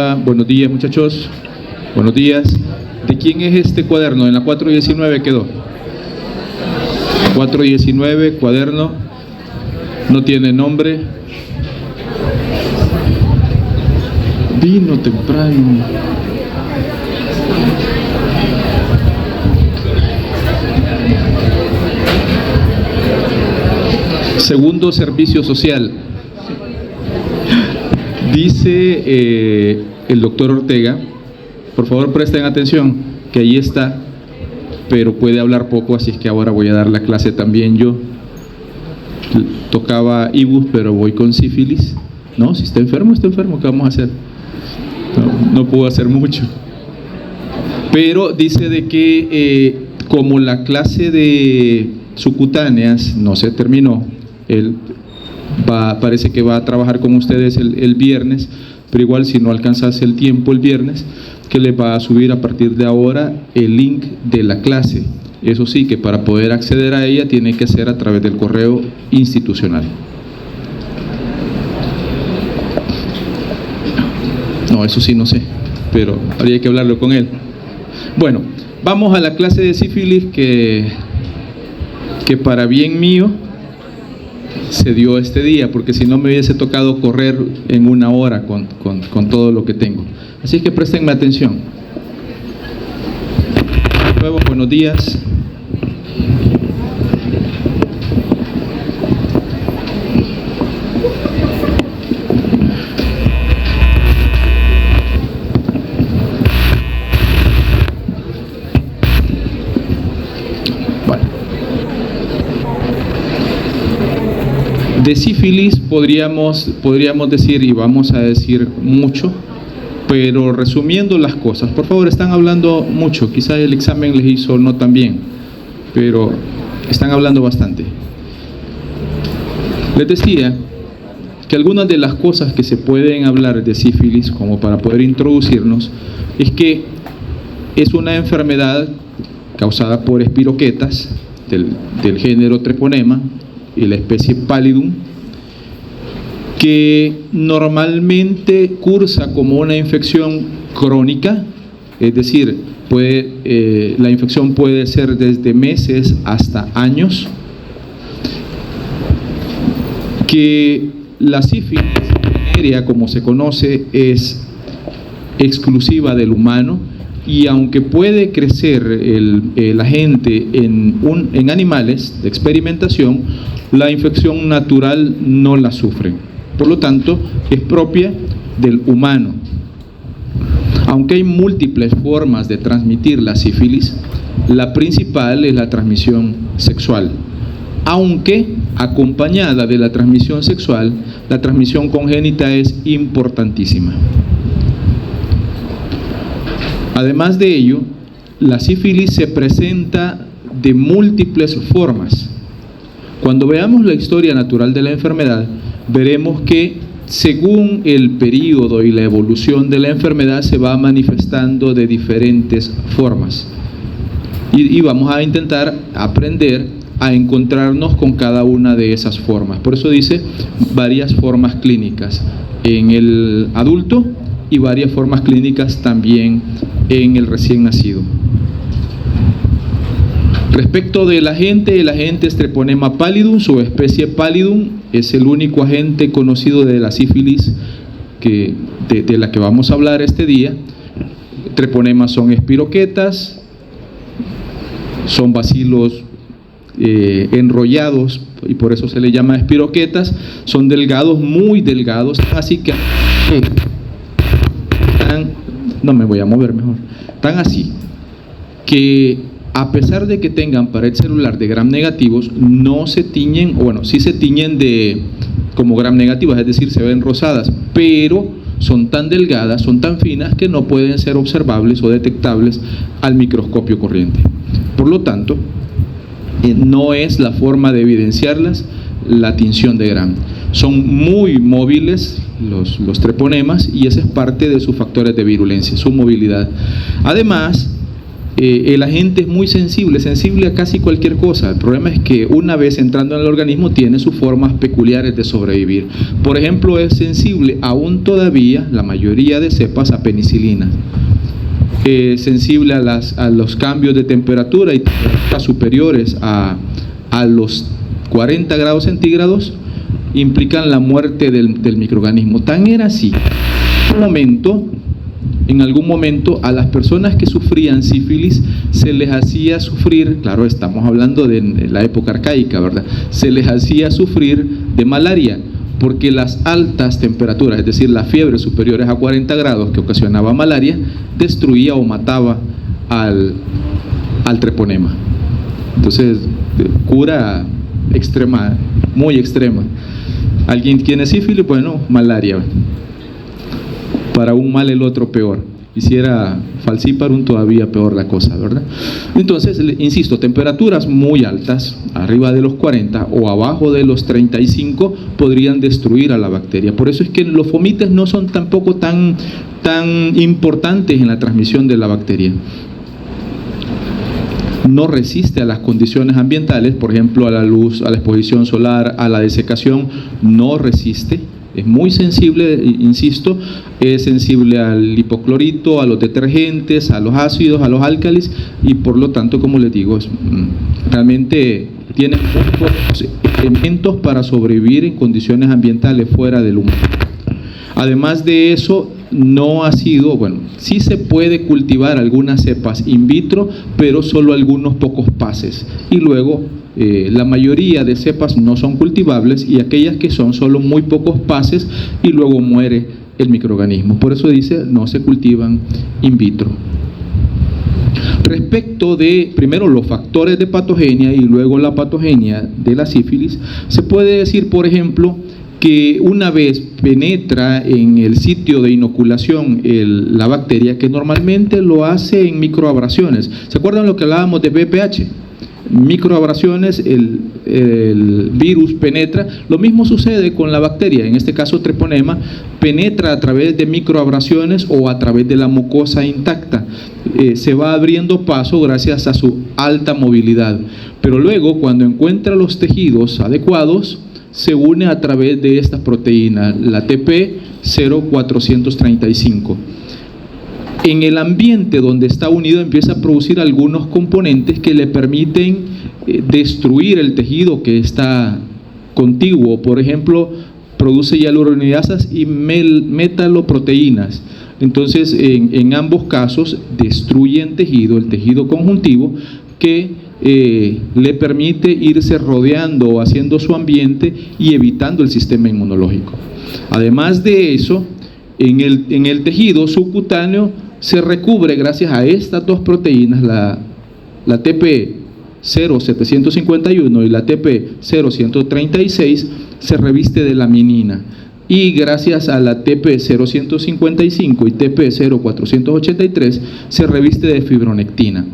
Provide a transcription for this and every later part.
Hola, buenos días muchachos. Buenos días. ¿De quién es este cuaderno? En la 419 quedó. 419, cuaderno. No tiene nombre. Vino temprano. Segundo servicio social. Dice el doctor Ortega, por favor presten atención, que ahí está, pero puede hablar poco, así es que ahora voy a dar la clase también yo. Tocaba ibus, pero voy con sífilis. No, si está enfermo, ¿qué vamos a hacer? No puedo hacer mucho. Pero dice de que como la clase de subcutáneas no se terminó, él parece que va a trabajar con ustedes el viernes, pero igual si no alcanzase el tiempo el viernes, que les va a subir a partir de ahora el link de la clase. Eso sí, que para poder acceder a ella tiene que ser a través del correo institucional. No, eso sí no sé, pero habría que hablarlo con él. Bueno, vamos a la clase de sífilis que para bien mío se dio este día, porque si no me hubiese tocado correr en una hora con todo lo que tengo. Así que préstenme atención. De nuevo, buenos días. De sífilis podríamos decir, y vamos a decir mucho, pero resumiendo las cosas, por favor, están hablando mucho, quizás el examen les hizo no tan bien, pero están hablando bastante. Les decía que algunas de las cosas que se pueden hablar de sífilis, como para poder introducirnos, es que es una enfermedad causada por espiroquetas del género Treponema y la especie Pallidum, que normalmente cursa como una infección crónica, es decir, la infección puede ser desde meses hasta años, que la sífilis venérea, como se conoce, es exclusiva del humano, y aunque puede crecer el agente en animales de experimentación, la infección natural no la sufre. Por lo tanto, es propia del humano. Aunque hay múltiples formas de transmitir la sífilis, la principal es la transmisión sexual. Aunque acompañada de la transmisión sexual, la transmisión congénita es importantísima. Además de ello, la sífilis se presenta de múltiples formas. Cuando veamos la historia natural de la enfermedad, veremos que según el periodo y la evolución de la enfermedad se va manifestando de diferentes formas. Y vamos a intentar aprender a encontrarnos con cada una de esas formas. Por eso dice varias formas clínicas en el adulto y varias formas clínicas también en el recién nacido. Respecto del agente, el agente es Treponema pallidum, su especie Pallidum, es el único agente conocido de la sífilis de la que vamos a hablar este día. Treponemas son espiroquetas, son bacilos enrollados y por eso se le llama espiroquetas, son delgados, muy delgados, así que no me voy a mover mejor, tan así que a pesar de que tengan pared celular de gram negativos, no se tiñen, o bueno, sí se tiñen como gram negativas, es decir, se ven rosadas, pero son tan delgadas, son tan finas que no pueden ser observables o detectables al microscopio corriente. Por lo tanto, no es la forma de evidenciarlas la tinción de gram. Son muy móviles los treponemas y ese es parte de sus factores de virulencia, su movilidad. Además, el agente es muy sensible a casi cualquier cosa. El problema es que una vez entrando en el organismo tiene sus formas peculiares de sobrevivir. Por ejemplo, es sensible aún todavía, la mayoría de cepas, a penicilina. Sensible a los cambios de temperatura y temperaturas superiores a los 40 grados centígrados implican la muerte del microorganismo. Tan era así, en algún momento a las personas que sufrían sífilis se les hacía sufrir, claro, estamos hablando de la época arcaica, ¿verdad? Se les hacía sufrir de malaria, porque las altas temperaturas, es decir, las fiebres superiores a 40 grados que ocasionaba malaria, destruía o mataba al treponema. Entonces, cura extrema, muy extrema. ¿Alguien tiene sífilis? Bueno, malaria. Para un mal el otro peor. Hiciera falciparum todavía peor la cosa, ¿verdad? Entonces, insisto, temperaturas muy altas, arriba de los 40 o abajo de los 35, podrían destruir a la bacteria. Por eso es que los fomites no son tampoco tan importantes en la transmisión de la bacteria. No resiste a las condiciones ambientales, por ejemplo, a la luz, a la exposición solar, a la desecación, no resiste. Es muy sensible, insisto, es sensible al hipoclorito, a los detergentes, a los ácidos, a los álcalis, y por lo tanto, como les digo, realmente tiene pocos elementos para sobrevivir en condiciones ambientales fuera del humano. Además de eso, no ha sido, bueno, sí se puede cultivar algunas cepas in vitro, pero solo algunos pocos pases, y luego la mayoría de cepas no son cultivables, y aquellas que son solo muy pocos pases y luego muere el microorganismo. Por eso dice, no se cultivan in vitro. Respecto de, primero, los factores de patogenia y luego la patogenia de la sífilis, se puede decir, por ejemplo, que una vez penetra en el sitio de inoculación la bacteria, que normalmente lo hace en microabrasiones. ¿Se acuerdan lo que hablábamos de BPH? Microabrasiones, el virus penetra. Lo mismo sucede con la bacteria, en este caso treponema, penetra a través de microabrasiones o a través de la mucosa intacta. Se va abriendo paso gracias a su alta movilidad, pero luego cuando encuentra los tejidos adecuados, se une a través de estas proteínas, la TP0435. En el ambiente donde está unido empieza a producir algunos componentes que le permiten destruir el tejido que está contiguo. Por ejemplo, produce hialuronidasas y metaloproteínas. Entonces, en ambos casos destruyen tejido, el tejido conjuntivo, que le permite irse rodeando o haciendo su ambiente y evitando el sistema inmunológico. Además de eso, en el tejido subcutáneo se recubre, gracias a estas dos proteínas, la TP0751 y la TP0136, se reviste de laminina, y gracias a la TP0155 y TP0483 se reviste de fibronectina.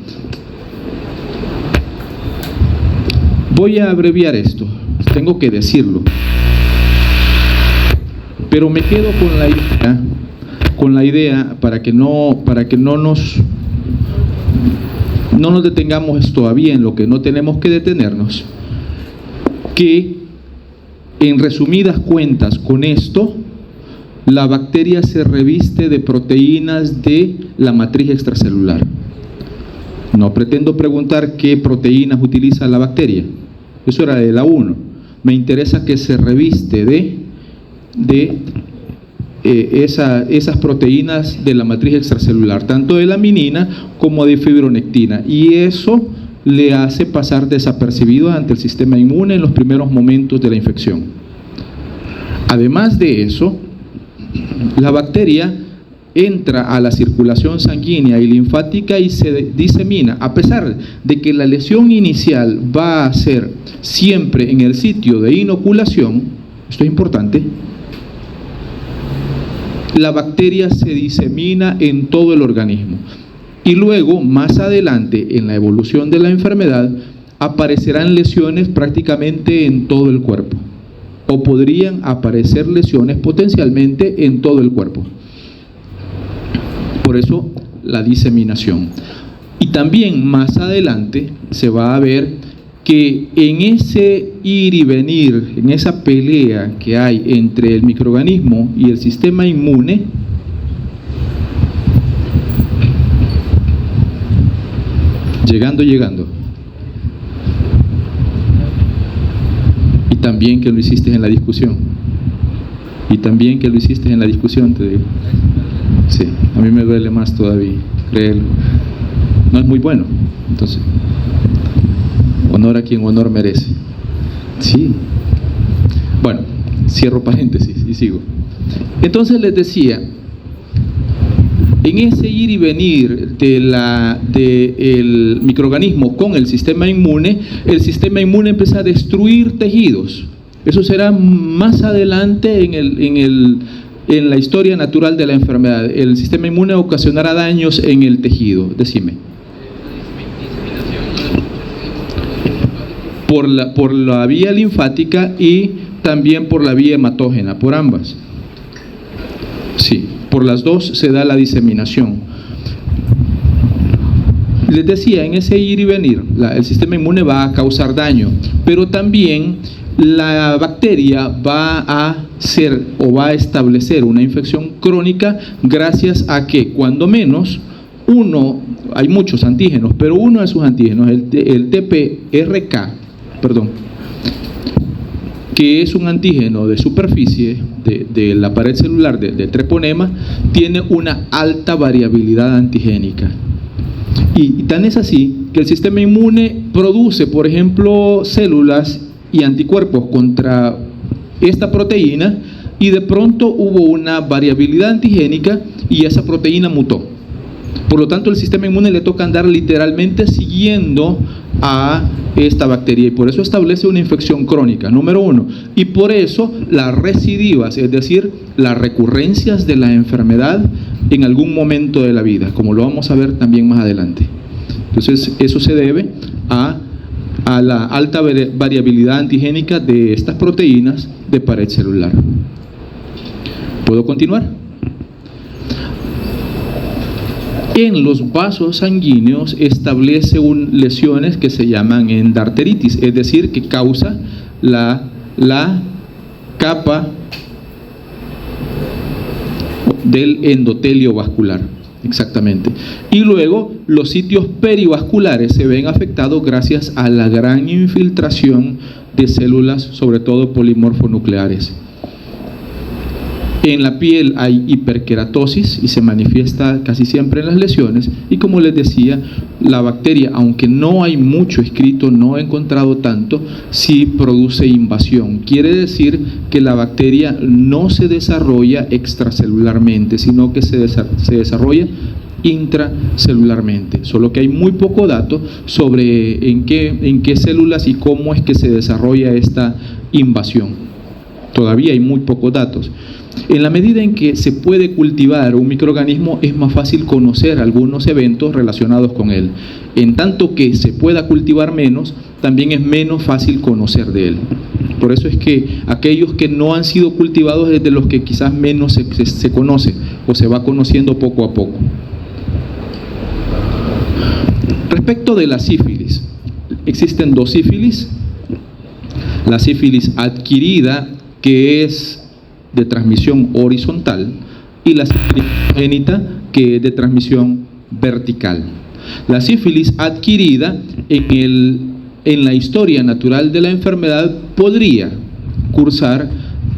Voy a abreviar esto, tengo que decirlo, pero me quedo con la idea para que no nos detengamos todavía en lo que no tenemos que detenernos, que en resumidas cuentas con esto, la bacteria se reviste de proteínas de la matriz extracelular. No pretendo preguntar qué proteínas utiliza la bacteria, eso era de la 1. Me interesa que se reviste de esas proteínas de la matriz extracelular, tanto de laminina como de fibronectina, y eso le hace pasar desapercibido ante el sistema inmune en los primeros momentos de la infección. Además de eso, la bacteria entra a la circulación sanguínea y linfática y se disemina, a pesar de que la lesión inicial va a ser siempre en el sitio de inoculación. Esto es importante. La bacteria se disemina en todo el organismo, y luego, más adelante, en la evolución de la enfermedad, aparecerán lesiones prácticamente en todo el cuerpo, o podrían aparecer lesiones potencialmente en todo el cuerpo. Por eso, la diseminación. Y también más adelante se va a ver que en ese ir y venir, en esa pelea que hay entre el microorganismo y el sistema inmune, llegando. Y también que lo hiciste en la discusión. Te digo. Sí, a mí me duele más todavía, créelo. No es muy bueno. Entonces, honor a quien honor merece. Sí. Bueno, cierro paréntesis y sigo. Entonces les decía, en ese ir y venir del microorganismo con el sistema inmune empieza a destruir tejidos. Eso será más adelante en la historia natural de la enfermedad. El sistema inmune ocasionará daños en el tejido. Decime. Por la vía linfática y también por la vía hematógena, por ambas. Sí, por las dos se da la diseminación. Les decía, en ese ir y venir, el sistema inmune va a causar daño, pero también la bacteria va a establecer una infección crónica gracias a que, cuando menos, hay muchos antígenos, pero uno de sus antígenos, el TPRK, que es un antígeno de superficie de la pared celular de treponema, tiene una alta variabilidad antigénica. Y tan es así que el sistema inmune produce, por ejemplo, células y anticuerpos contra esta proteína, y de pronto hubo una variabilidad antigénica y esa proteína mutó. Por lo tanto, el sistema inmune le toca andar literalmente siguiendo a esta bacteria, y por eso establece una infección crónica, número uno. Y por eso las recidivas, es decir, las recurrencias de la enfermedad en algún momento de la vida, como lo vamos a ver también más adelante. Entonces, eso se debe a la alta variabilidad antigénica de estas proteínas de pared celular. ¿Puedo continuar? En los vasos sanguíneos establece lesiones que se llaman endarteritis, es decir, que causa la capa del endotelio vascular, exactamente. Y luego los sitios perivasculares se ven afectados gracias a la gran infiltración de células, sobre todo polimorfonucleares. En la piel hay hiperkeratosis y se manifiesta casi siempre en las lesiones, y como les decía, la bacteria, aunque no hay mucho escrito, no he encontrado tanto, sí produce invasión. Quiere decir que la bacteria no se desarrolla extracelularmente, sino que se desarrolla intracelularmente, solo que hay muy poco dato sobre en qué células y cómo es que se desarrolla esta invasión. Todavía hay muy pocos datos. En la medida en que se puede cultivar un microorganismo, es más fácil conocer algunos eventos relacionados con él. En tanto que se pueda cultivar menos, también es menos fácil conocer de él. Por eso es que aquellos que no han sido cultivados es de los que quizás menos se conoce o se va conociendo poco a poco. Respecto de la sífilis, existen dos sífilis. La sífilis adquirida, que es de transmisión horizontal, y la sífilis congénita, que es de transmisión vertical. La sífilis adquirida en la historia natural de la enfermedad podría cursar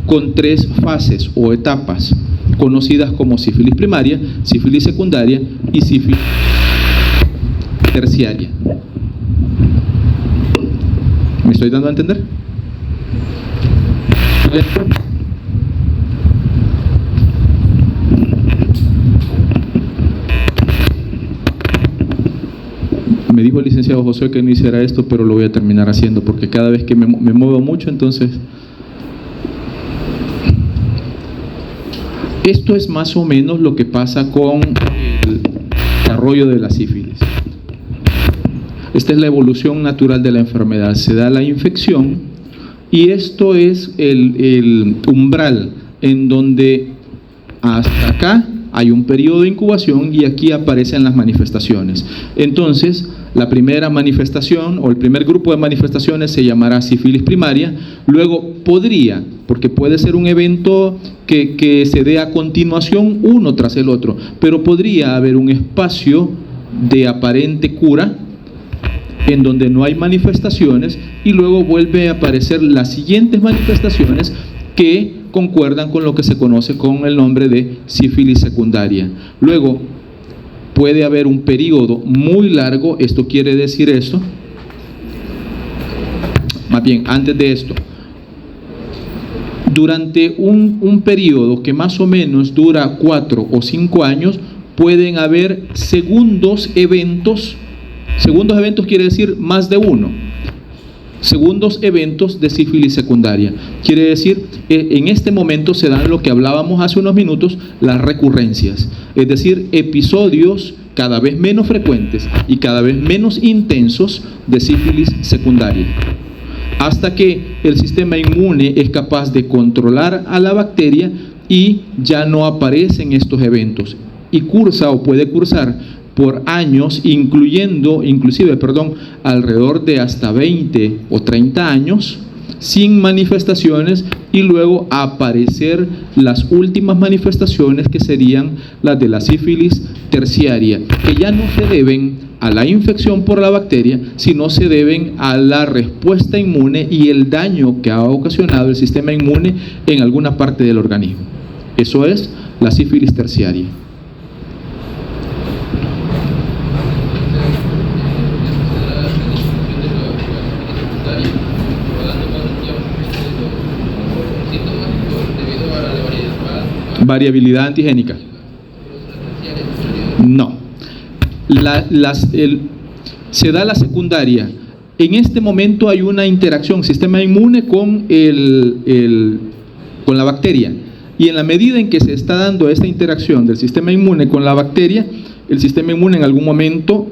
con 3 fases o etapas, conocidas como sífilis primaria, sífilis secundaria y sífilis terciaria. ¿Me estoy dando a entender? Me dijo el licenciado José que no hiciera esto, pero lo voy a terminar haciendo, porque cada vez que me muevo mucho, entonces... Esto es más o menos lo que pasa con el desarrollo de la sífilis. Esta es la evolución natural de la enfermedad. Se da la infección y esto es el umbral en donde hasta acá hay un periodo de incubación y aquí aparecen las manifestaciones. Entonces, la primera manifestación o el primer grupo de manifestaciones se llamará sífilis primaria. Luego podría, porque puede ser un evento que se dé a continuación uno tras el otro, pero podría haber un espacio de aparente cura en donde no hay manifestaciones y luego vuelve a aparecer las siguientes manifestaciones que concuerdan con lo que se conoce con el nombre de sífilis secundaria. Luego puede haber un periodo muy largo. Esto quiere decir esto. Más bien, antes de esto, durante un periodo que más o menos dura 4 o 5 años, pueden haber segundos eventos. Segundos eventos quiere decir más de uno. Segundos eventos de sífilis secundaria. Quiere decir, en este momento se dan lo que hablábamos hace unos minutos, las recurrencias. Es decir, episodios cada vez menos frecuentes y cada vez menos intensos de sífilis secundaria. Hasta que el sistema inmune es capaz de controlar a la bacteria y ya no aparecen estos eventos. Y cursa o puede cursar por años, inclusive alrededor de hasta 20 o 30 años, sin manifestaciones, y luego aparecer las últimas manifestaciones que serían las de la sífilis terciaria, que ya no se deben a la infección por la bacteria, sino se deben a la respuesta inmune y el daño que ha ocasionado el sistema inmune en alguna parte del organismo. Eso es la sífilis terciaria. Variabilidad antigénica. No. Se da la secundaria. En este momento hay una interacción sistema inmune con la bacteria. Y en la medida en que se está dando esta interacción del sistema inmune con la bacteria, el sistema inmune en algún momento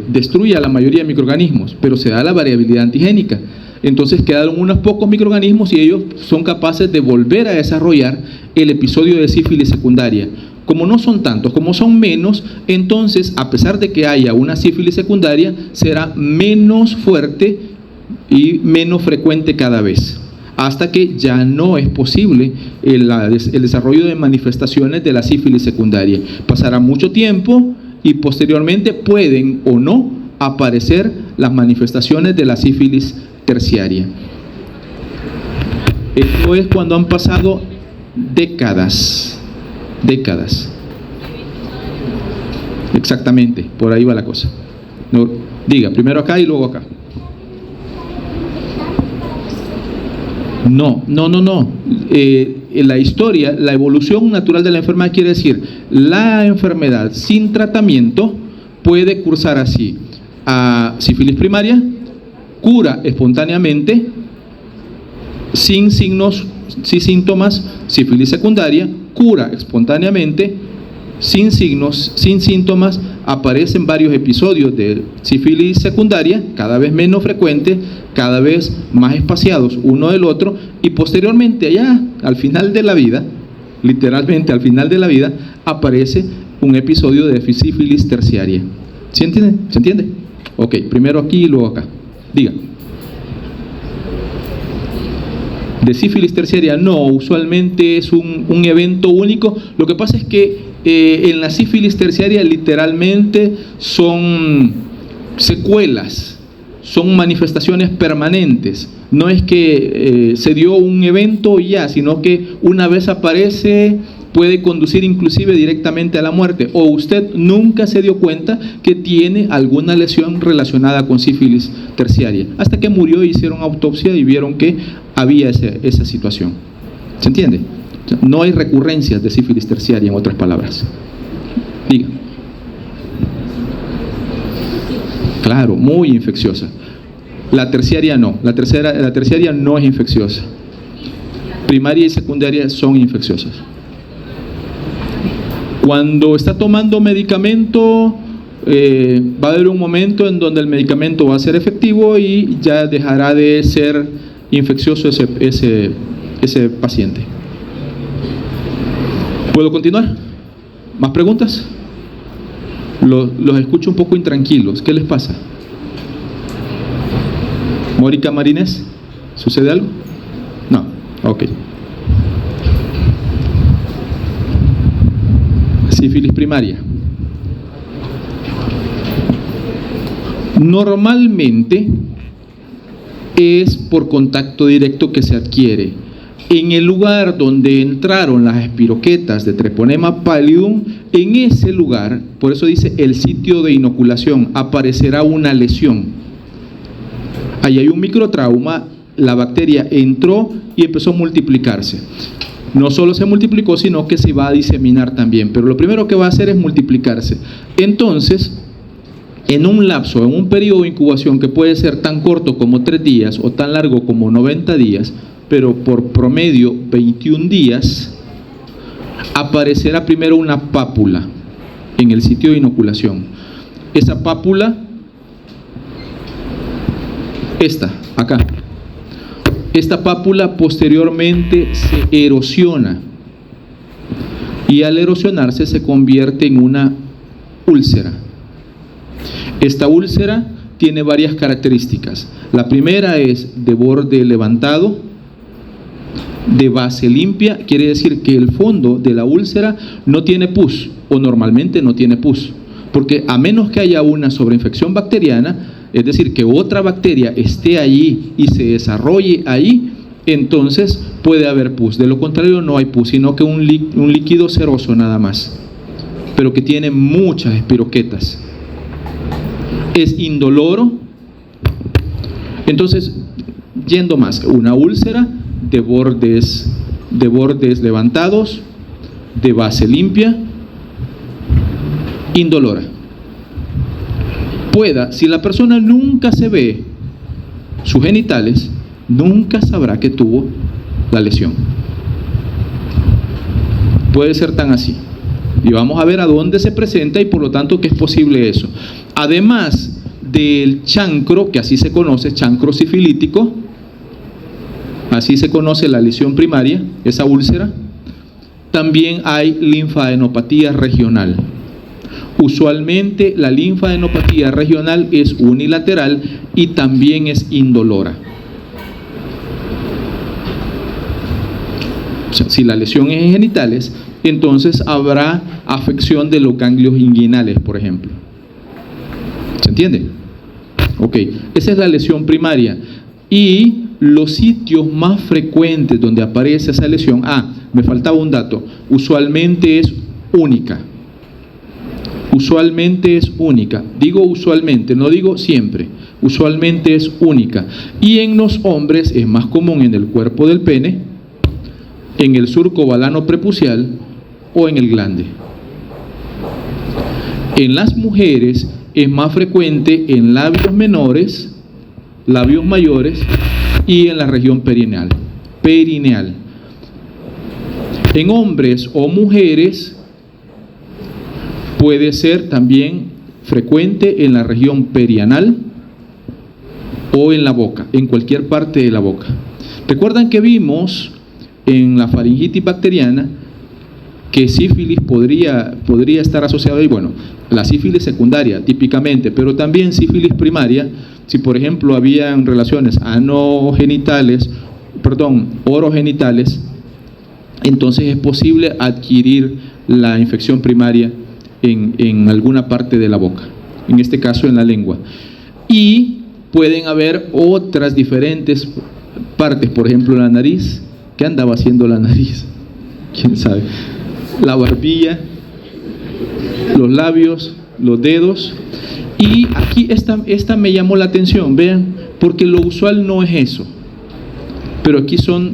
destruye a la mayoría de microorganismos, pero se da la variabilidad antigénica. Entonces quedaron unos pocos microorganismos y ellos son capaces de volver a desarrollar el episodio de sífilis secundaria. Como no son tantos, como son menos, entonces a pesar de que haya una sífilis secundaria, será menos fuerte y menos frecuente cada vez, hasta que ya no es posible el desarrollo de manifestaciones de la sífilis secundaria. Pasará mucho tiempo y posteriormente pueden o no aparecer las manifestaciones de la sífilis terciaria. Esto es cuando han pasado décadas. Exactamente, por ahí va la cosa. No, diga, primero acá y luego acá. No. La historia, la evolución natural de la enfermedad quiere decir, la enfermedad sin tratamiento puede cursar así: a sífilis primaria, cura espontáneamente, sin signos, sin síntomas; sífilis secundaria, cura espontáneamente, sin signos, sin síntomas. Aparecen varios episodios de sífilis secundaria, cada vez menos frecuentes, cada vez más espaciados uno del otro, y posteriormente allá, al final de la vida, literalmente al final de la vida, aparece un episodio de sífilis terciaria. ¿Sí entiende? ¿Se entiende? Ok, primero aquí y luego acá. Diga. De sífilis terciaria no, usualmente es un evento único. Lo que pasa es que en la sífilis terciaria literalmente son secuelas, son manifestaciones permanentes. No es que se dio un evento y ya, sino que una vez aparece puede conducir inclusive directamente a la muerte, o usted nunca se dio cuenta que tiene alguna lesión relacionada con sífilis terciaria, hasta que murió, hicieron autopsia y vieron que había esa situación. ¿Se entiende? No hay recurrencias de sífilis terciaria, en otras palabras. Diga. Claro, muy infecciosa. La terciaria no, la terciaria no es infecciosa. Primaria y secundaria son infecciosas. Cuando está tomando medicamento, va a haber un momento en donde el medicamento va a ser efectivo y ya dejará de ser infeccioso ese paciente. ¿Puedo continuar? ¿Más preguntas? Los escucho un poco intranquilos. ¿Qué les pasa? Mónica Marínez, ¿sucede algo? No, ok. Sífilis primaria. Normalmente es por contacto directo que se adquiere. En el lugar donde entraron las espiroquetas de Treponema pallidum, en ese lugar, por eso dice el sitio de inoculación, aparecerá una lesión. Ahí hay un microtrauma, la bacteria entró y empezó a multiplicarse. No solo se multiplicó, sino que se va a diseminar también, pero lo primero que va a hacer es multiplicarse. Entonces, en un lapso, en un periodo de incubación que puede ser tan corto como 3 días o tan largo como 90 días, pero por promedio 21 días, aparecerá primero una pápula en el sitio de inoculación. Esa pápula, acá. Esta pápula posteriormente se erosiona y al erosionarse se convierte en una úlcera. Esta úlcera tiene varias características. La primera es de borde levantado, de base limpia, quiere decir que el fondo de la úlcera no tiene pus, o normalmente no tiene pus, porque a menos que haya una sobreinfección bacteriana, es decir, que otra bacteria esté allí y se desarrolle ahí, entonces puede haber pus. De lo contrario no hay pus, sino que un líquido ceroso nada más, pero que tiene muchas espiroquetas. Es indoloro. Entonces, yendo más, una úlcera de bordes levantados, de base limpia, indolora. Si la persona nunca se ve sus genitales, nunca sabrá que tuvo la lesión. Puede ser tan así. Y vamos a ver a dónde se presenta y por lo tanto que es posible eso. Además del chancro, que así se conoce, chancro sifilítico, así se conoce la lesión primaria, esa úlcera, también hay linfadenopatía regional. Usualmente la linfadenopatía regional es unilateral y también es indolora. O sea, si la lesión es en genitales, entonces habrá afección de los ganglios inguinales, por ejemplo. ¿Se entiende? Ok, esa es la lesión primaria. Y los sitios más frecuentes donde aparece esa lesión, me faltaba un dato, usualmente es única. Usualmente es única. Digo usualmente, no digo siempre. Usualmente es única. Y en los hombres es más común en el cuerpo del pene, en el surco balano prepucial o en el glande. En las mujeres es más frecuente en labios menores, labios mayores y en la región perineal. En hombres o mujeres puede ser también frecuente en la región perianal o en la boca, en cualquier parte de la boca. Recuerdan que vimos en la faringitis bacteriana que sífilis podría estar asociada y bueno, la sífilis secundaria típicamente, pero también sífilis primaria, si por ejemplo habían relaciones orogenitales, entonces es posible adquirir la infección primaria en alguna parte de la boca, en este caso en la lengua. Y pueden haber otras diferentes partes, por ejemplo la nariz. ¿Qué andaba haciendo la nariz? ¿Quién sabe? La barbilla, los labios, los dedos. Y aquí esta me llamó la atención, vean, porque lo usual no es eso. Pero aquí son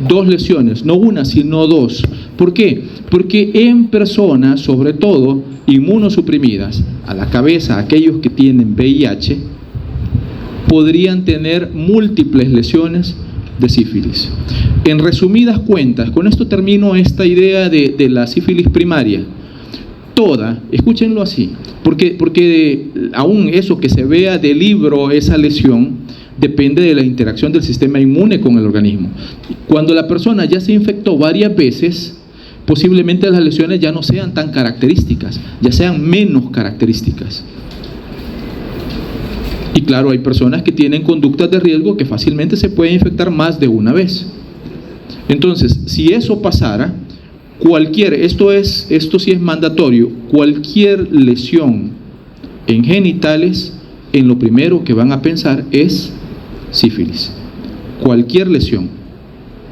2 lesiones, no una, sino 2. ¿Por qué? Porque en personas, sobre todo inmunosuprimidas, a la cabeza, aquellos que tienen VIH, podrían tener múltiples lesiones de sífilis. En resumidas cuentas, con esto termino esta idea de la sífilis primaria. Escúchenlo así, porque aún eso que se vea de libro, esa lesión, depende de la interacción del sistema inmune con el organismo. Cuando la persona ya se infectó varias veces, posiblemente las lesiones ya no sean tan características, ya sean menos características. Y claro, hay personas que tienen conductas de riesgo que fácilmente se pueden infectar más de una vez. Entonces, si eso pasara, esto sí es mandatorio, cualquier lesión en genitales, en lo primero que van a pensar es sífilis. Cualquier lesión,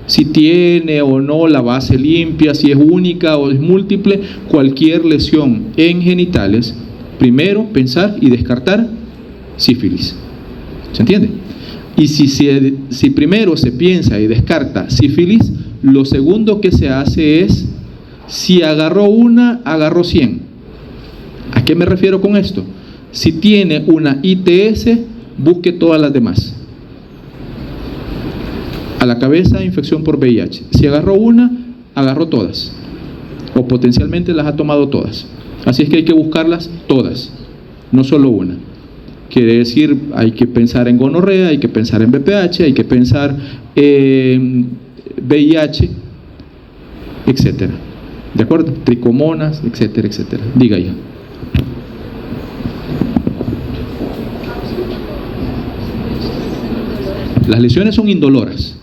si tiene o no la base limpia, si es única o es múltiple, cualquier lesión en genitales, primero pensar y descartar sífilis. ¿Se entiende? Y si primero se piensa y descarta sífilis, lo segundo que se hace es, si agarró una, agarró 100. ¿A qué me refiero con esto? Si tiene una ITS, busque todas las demás. A la cabeza, infección por VIH. Si agarró una, agarró todas. O potencialmente las ha tomado todas. Así es que hay que buscarlas todas, no solo una. Quiere decir, hay que pensar en gonorrea, hay que pensar en VPH, hay que pensar en VIH, etcétera. ¿De acuerdo? Tricomonas, etcétera, etcétera. Diga ya. Las lesiones son indoloras.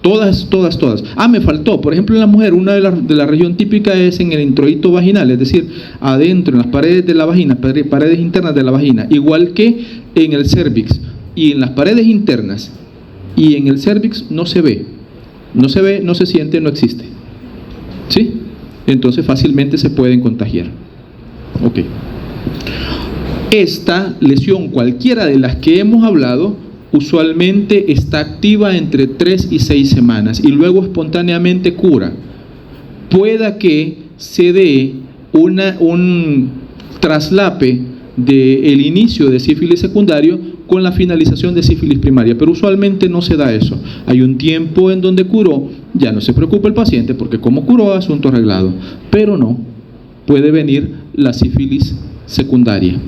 Todas. Me faltó, por ejemplo, en la mujer, una de la región típica es en el introito vaginal, es decir, adentro, en las paredes de la vagina, paredes internas de la vagina, igual que en el cérvix. Y en las paredes internas y en el cérvix no se ve, no se siente, no existe. ¿Sí? Entonces fácilmente se pueden contagiar. Ok. Esta lesión, cualquiera de las que hemos hablado, usualmente está activa entre 3 y 6 semanas y luego espontáneamente cura. Pueda que se dé un traslape del inicio de sífilis secundario con la finalización de sífilis primaria, pero usualmente no se da eso. Hay un tiempo en donde curó, ya no se preocupa el paciente porque como curó, asunto arreglado, pero no, puede venir la sífilis secundaria.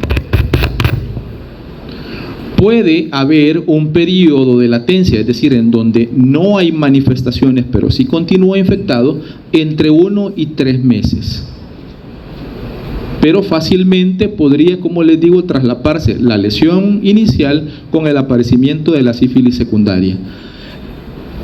Puede haber un periodo de latencia, es decir, en donde no hay manifestaciones, pero sí continúa infectado, entre 1 y 3 meses. Pero fácilmente podría, como les digo, traslaparse la lesión inicial con el aparecimiento de la sífilis secundaria.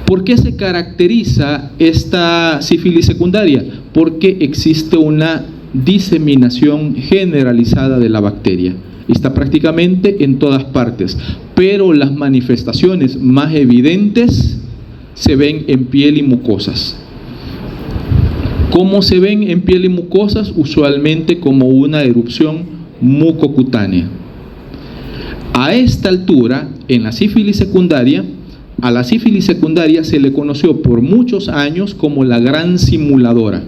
¿Por qué se caracteriza esta sífilis secundaria? Porque existe una diseminación generalizada de la bacteria. Está prácticamente en todas partes, pero las manifestaciones más evidentes se ven en piel y mucosas. ¿Cómo se ven en piel y mucosas? Usualmente como una erupción mucocutánea. A esta altura, en la sífilis secundaria, a la sífilis secundaria se le conoció por muchos años como la gran simuladora.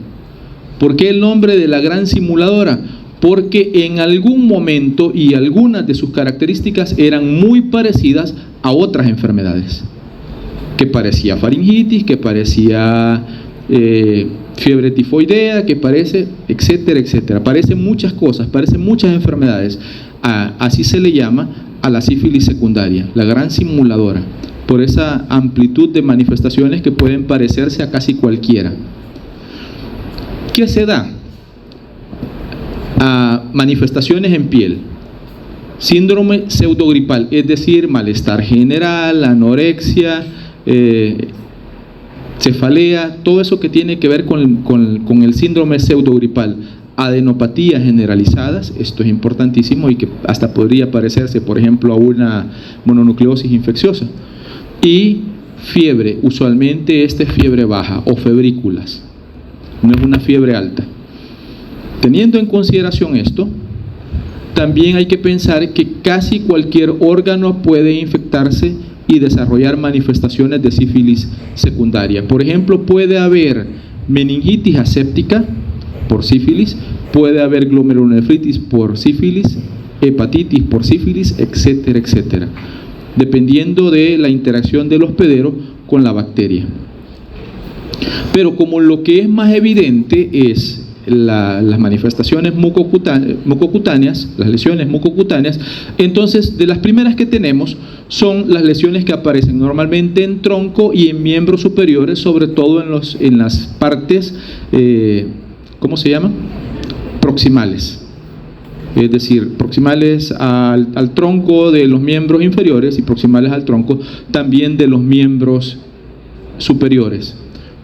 ¿Por qué el nombre de la gran simuladora? Porque en algún momento y algunas de sus características eran muy parecidas a otras enfermedades, que parecía faringitis, que parecía fiebre tifoidea, que parece, etcétera, etcétera. Parecen muchas cosas, parecen muchas enfermedades. Así se le llama a la sífilis secundaria, la gran simuladora, por esa amplitud de manifestaciones que pueden parecerse a casi cualquiera. ¿Qué se da? A manifestaciones en piel, síndrome pseudogripal, es decir, malestar general, anorexia, cefalea, todo eso que tiene que ver con el síndrome pseudogripal, adenopatías generalizadas, esto es importantísimo y que hasta podría parecerse, por ejemplo, a una mononucleosis infecciosa, y fiebre, usualmente esta es fiebre baja o febrículas, no es una fiebre alta. Teniendo en consideración esto, también hay que pensar que casi cualquier órgano puede infectarse y desarrollar manifestaciones de sífilis secundaria. Por ejemplo, puede haber meningitis aséptica por sífilis, puede haber glomerulonefritis por sífilis, hepatitis por sífilis, etcétera, etcétera, dependiendo de la interacción del hospedero con la bacteria. Pero como lo que es más evidente es las manifestaciones mucocutáneas, las lesiones mucocutáneas. Entonces, de las primeras que tenemos son las lesiones que aparecen normalmente en tronco y en miembros superiores, sobre todo en las partes, ¿cómo se llama? Proximales. Es decir, proximales al tronco de los miembros inferiores y proximales al tronco también de los miembros superiores.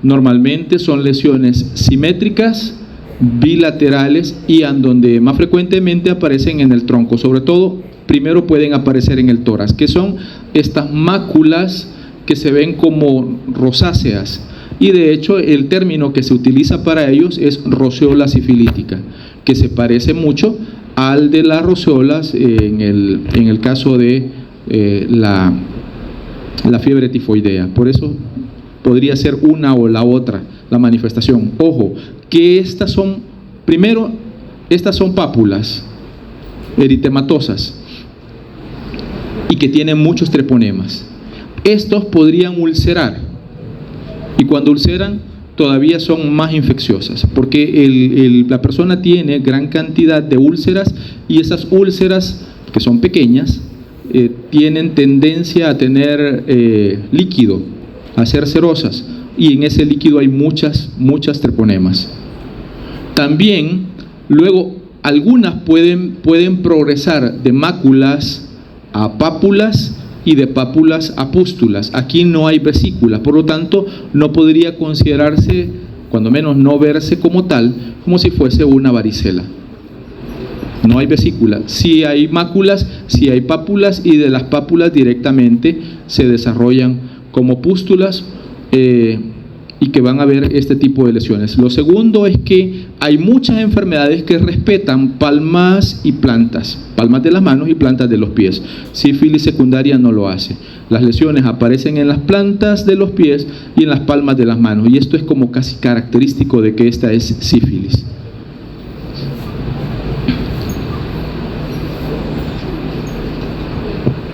Normalmente son lesiones simétricas, bilaterales y en donde más frecuentemente aparecen en el tronco. Sobre todo, primero pueden aparecer en el tórax, que son estas máculas que se ven como rosáceas. Y de hecho el término que se utiliza para ellos es roceola sifilítica, que se parece mucho al de las roceolas en el caso de la fiebre tifoidea. Por eso podría ser una o la otra la manifestación. Ojo, que estas son pápulas eritematosas y que tienen muchos treponemas. Estos podrían ulcerar, y cuando ulceran todavía son más infecciosas, porque la persona tiene gran cantidad de úlceras, y esas úlceras, que son pequeñas, tienen tendencia a tener líquido, a ser cerosas, y en ese líquido hay muchas treponemas. También, luego, algunas pueden progresar de máculas a pápulas y de pápulas a pústulas. Aquí no hay vesícula, por lo tanto no podría considerarse, cuando menos no verse como tal, como si fuese una varicela. No hay vesícula. Sí hay máculas, sí hay pápulas, y de las pápulas directamente se desarrollan como pústulas, y que van a ver este tipo de lesiones. Lo segundo es que hay muchas enfermedades que respetan palmas y plantas, palmas de las manos y plantas de los pies. Sífilis secundaria no lo hace. Las lesiones aparecen en las plantas de los pies y en las palmas de las manos, y esto es como casi característico de que esta es sífilis.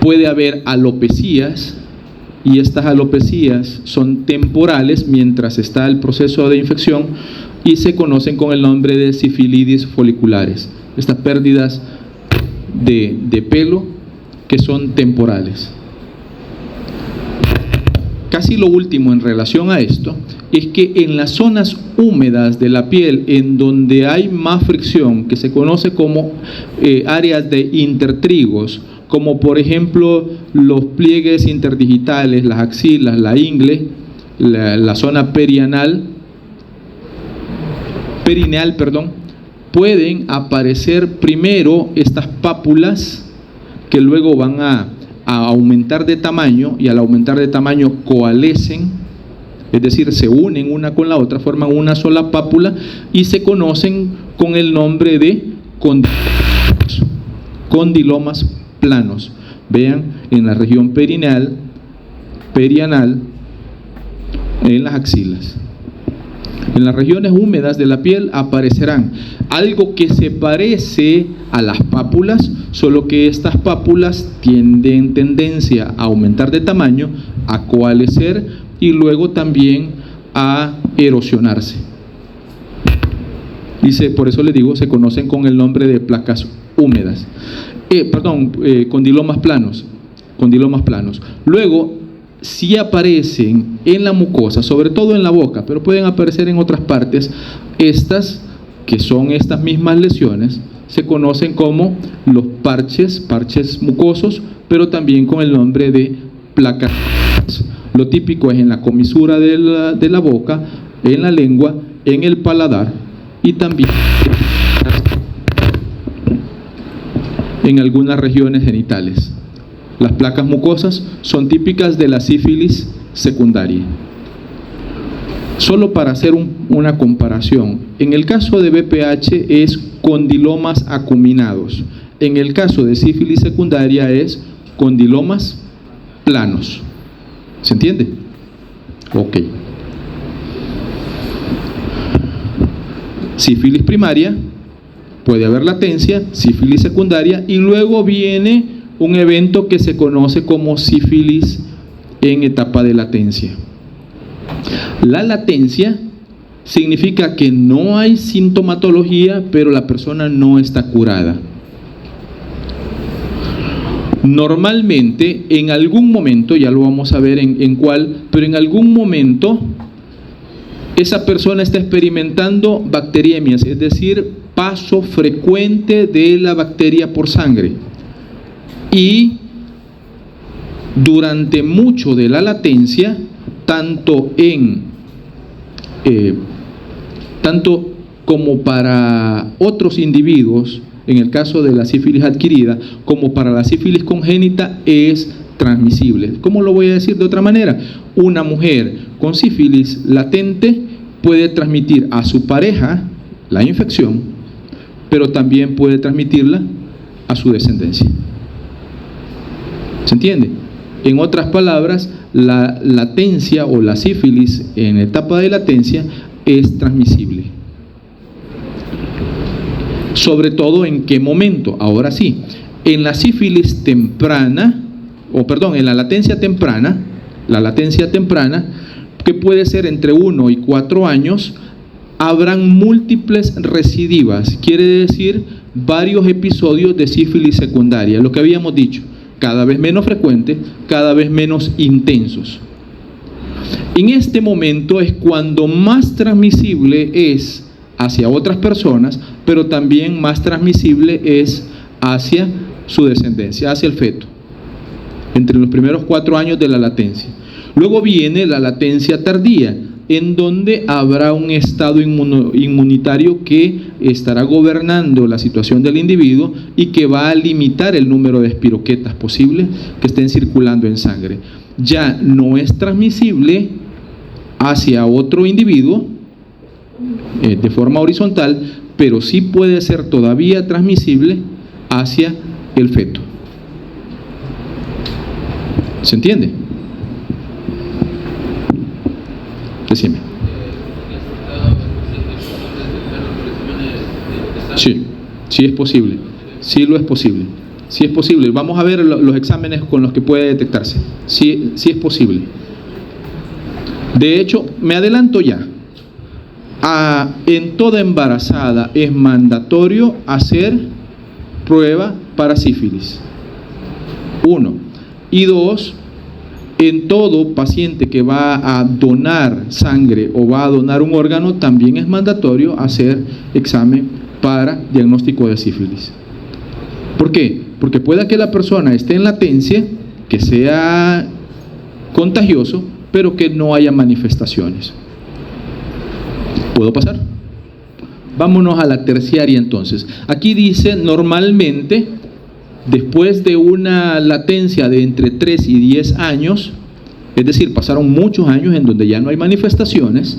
Puede haber alopecias, y estas alopecias son temporales mientras está el proceso de infección, y se conocen con el nombre de sifilidis foliculares. Estas pérdidas de pelo que son temporales. Casi lo último en relación a esto es que en las zonas húmedas de la piel, en donde hay más fricción, que se conoce como áreas de intertrigos, como por ejemplo los pliegues interdigitales, las axilas, la ingle, la zona perineal, pueden aparecer primero estas pápulas que luego van a aumentar de tamaño, y al aumentar de tamaño coalescen, es decir, se unen una con la otra, forman una sola pápula y se conocen con el nombre de condilomas planos. Vean, en la región perineal, perianal, en las axilas. En las regiones húmedas de la piel aparecerán algo que se parece a las pápulas, solo que estas pápulas tienen tendencia a aumentar de tamaño, a coalescer y luego también a erosionarse. Por eso les digo, se conocen con el nombre de placas húmedas. Condilomas planos. Luego, si aparecen en la mucosa, sobre todo en la boca, pero pueden aparecer en otras partes, estas, que son estas mismas lesiones, se conocen como los parches mucosos, pero también con el nombre de placas. Lo típico es en la comisura de la boca, en la lengua, en el paladar y también en algunas regiones genitales. Las placas mucosas son típicas de la sífilis secundaria. Solo para hacer una comparación, en el caso de BPH es condilomas acuminados, en el caso de sífilis secundaria es condilomas planos. ¿Se entiende? Ok. Sífilis primaria, puede haber latencia, sífilis secundaria, y luego viene un evento que se conoce como sífilis en etapa de latencia. La latencia significa que no hay sintomatología, pero la persona no está curada. Normalmente, en algún momento, ya lo vamos a ver en cuál, pero en algún momento esa persona está experimentando bacteriemias, es decir, paso frecuente de la bacteria por sangre. Y durante mucho de la latencia, tanto como para otros individuos, en el caso de la sífilis adquirida, como para la sífilis congénita, es transmisible. ¿Cómo lo voy a decir de otra manera? Una mujer con sífilis latente puede transmitir a su pareja la infección, pero también puede transmitirla a su descendencia. ¿Se entiende? En otras palabras, la latencia o la sífilis en etapa de latencia es transmisible. Sobre todo, ¿en qué momento? Ahora sí, en la sífilis temprana, en la latencia temprana, que puede ser entre 1 y 4 años, habrán múltiples recidivas, quiere decir varios episodios de sífilis secundaria, lo que habíamos dicho, cada vez menos frecuentes, cada vez menos intensos. En este momento es cuando más transmisible es hacia otras personas, pero también más transmisible es hacia su descendencia, hacia el feto, entre los primeros 4 años de la latencia. Luego viene la latencia tardía, en donde habrá un estado inmunitario que estará gobernando la situación del individuo y que va a limitar el número de espiroquetas posibles que estén circulando en sangre. Ya no es transmisible hacia otro individuo de forma horizontal, pero sí puede ser todavía transmisible hacia el feto. ¿Se entiende? Decime. Sí es posible. Sí lo es posible. Sí es posible. Vamos a ver los exámenes con los que puede detectarse. Sí es posible. De hecho, me adelanto ya. En toda embarazada es mandatorio hacer prueba para sífilis. 1. Y 2, en todo paciente que va a donar sangre o va a donar un órgano, también es mandatorio hacer examen para diagnóstico de sífilis. ¿Por qué? Porque pueda que la persona esté en latencia, que sea contagioso, pero que no haya manifestaciones. ¿Puedo pasar? Vámonos a la terciaria entonces. Aquí dice normalmente, después de una latencia de entre 3 y 10 años, es decir, pasaron muchos años en donde ya no hay manifestaciones,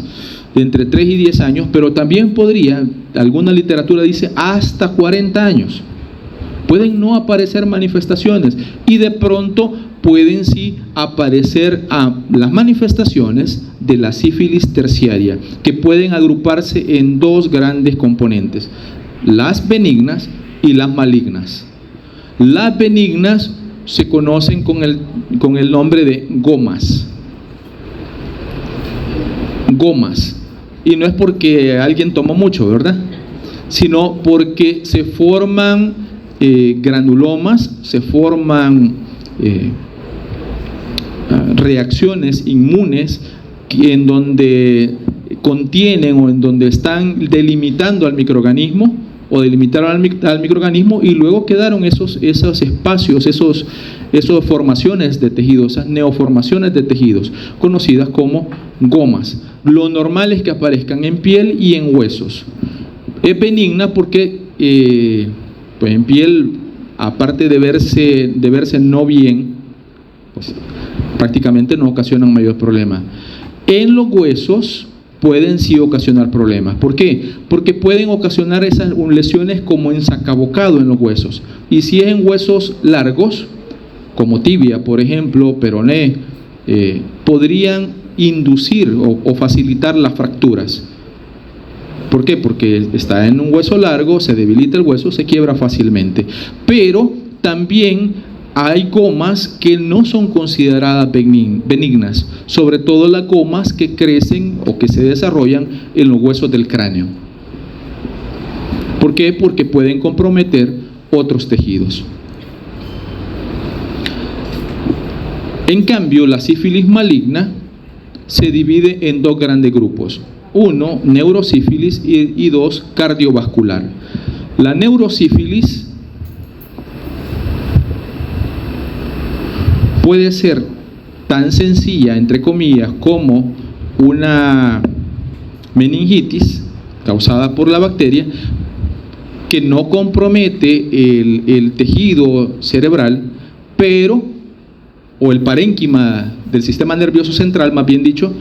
de entre 3 y 10 años, pero también podría, alguna literatura dice, hasta 40 años. Pueden no aparecer manifestaciones y de pronto pueden sí aparecer las manifestaciones de la sífilis terciaria, que pueden agruparse en 2 grandes componentes, las benignas y las malignas. Las benignas se conocen con el nombre de gomas. Gomas. Y no es porque alguien tomó mucho, ¿verdad? Sino porque se forman granulomas, se forman reacciones inmunes en donde contienen o en donde están delimitando al microorganismo o delimitaron al microorganismo, y luego quedaron esos espacios, esas formaciones de tejidos, esas neoformaciones de tejidos, conocidas como gomas. Lo normal es que aparezcan en piel y en huesos. Es benigna porque pues en piel, aparte de verse no bien, pues prácticamente no ocasionan mayor problema. En los huesos pueden sí ocasionar problemas. ¿Por qué? Porque pueden ocasionar esas lesiones como ensacabocado en los huesos. Y si es en huesos largos, como tibia, por ejemplo, peroné, podrían inducir o facilitar las fracturas. ¿Por qué? Porque está en un hueso largo, se debilita el hueso, se quiebra fácilmente. Pero también hay comas que no son consideradas benignas, sobre todo las comas que crecen o que se desarrollan en los huesos del cráneo. ¿Por qué? Porque pueden comprometer otros tejidos. En cambio, la sífilis maligna se divide en dos grandes grupos. Uno, neurosífilis, y dos, cardiovascular. La neurosífilis puede ser tan sencilla, entre comillas, como una meningitis causada por la bacteria, que no compromete el tejido cerebral, o el parénquima del sistema nervioso central, más bien dicho,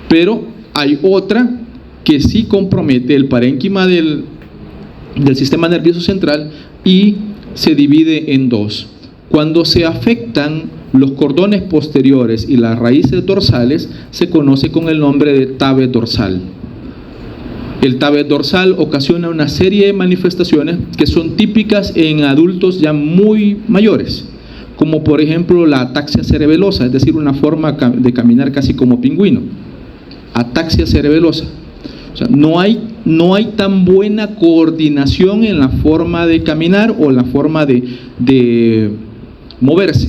pero hay otra que sí compromete el parénquima del sistema nervioso central y se divide en dos. Cuando se afectan los cordones posteriores y las raíces dorsales, se conoce con el nombre de TAVE dorsal. El TAVE dorsal ocasiona una serie de manifestaciones que son típicas en adultos ya muy mayores, como por ejemplo la ataxia cerebelosa, es decir, una forma de caminar casi como pingüino. Ataxia cerebelosa. O sea, no hay tan buena coordinación en la forma de caminar o la forma de moverse.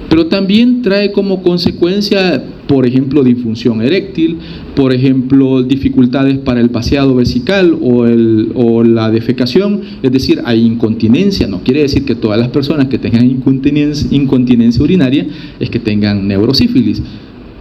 Pero también trae como consecuencia, por ejemplo, disfunción eréctil, por ejemplo, dificultades para el vaciado vesical o la defecación, es decir, hay incontinencia. No quiere decir que todas las personas que tengan incontinencia urinaria es que tengan neurosífilis.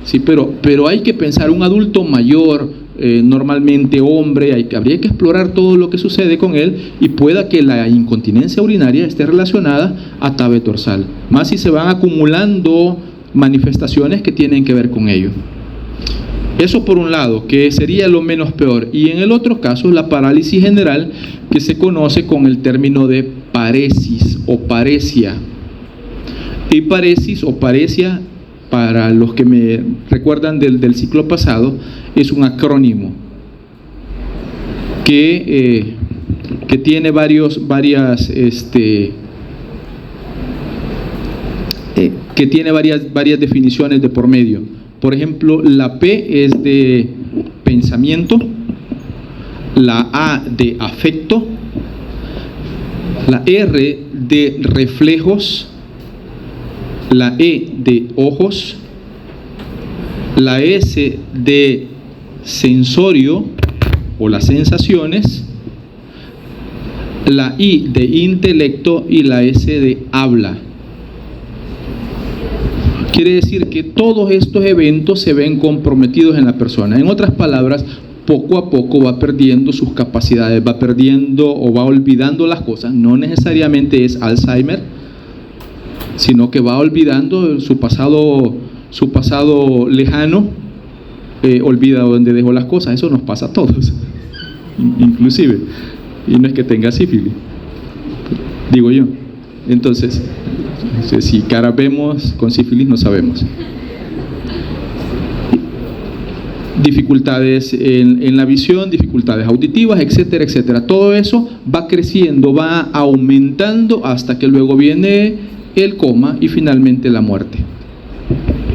Sí, pero hay que pensar, un adulto mayor, normalmente hombre, habría que explorar todo lo que sucede con él y pueda que la incontinencia urinaria esté relacionada a TAVE dorsal, más si se van acumulando manifestaciones que tienen que ver con ello. Eso por un lado, que sería lo menos peor. Y en el otro caso, la parálisis general, que se conoce con el término de paresis o paresia. Y paresis o paresia, para los que me recuerdan del ciclo pasado, es un acrónimo que tiene varias definiciones de por medio. Por ejemplo, la P es de pensamiento, la A de afecto, la R de reflejos, la E de ojos, la S de sensorio o las sensaciones, la I de intelecto y la S de habla. Quiere decir que todos estos eventos se ven comprometidos en la persona. En otras palabras, poco a poco va perdiendo sus capacidades, va perdiendo o va olvidando las cosas. No necesariamente es Alzheimer, sino que va olvidando su pasado lejano, olvida dónde dejó las cosas. Eso nos pasa a todos, inclusive, y no es que tenga sífilis, digo yo. Entonces, si cara vemos, con sífilis no sabemos. Dificultades en la visión, dificultades auditivas, etcétera, etcétera. Todo eso va creciendo, va aumentando hasta que luego viene el coma y finalmente la muerte.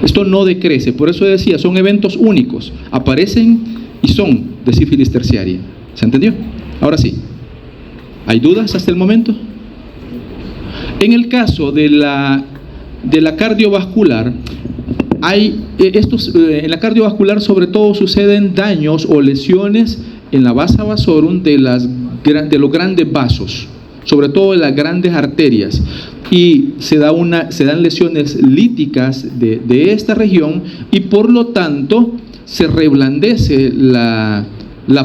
Esto no decrece, por eso decía, son eventos únicos, aparecen y son de sífilis terciaria. ¿Se entendió? Ahora sí, ¿hay dudas hasta el momento? En el caso de la cardiovascular, en la cardiovascular sobre todo suceden daños o lesiones en la vasa vasorum de los grandes vasos, sobre todo en las grandes arterias, y se dan lesiones líticas de esta región, y por lo tanto se reblandece la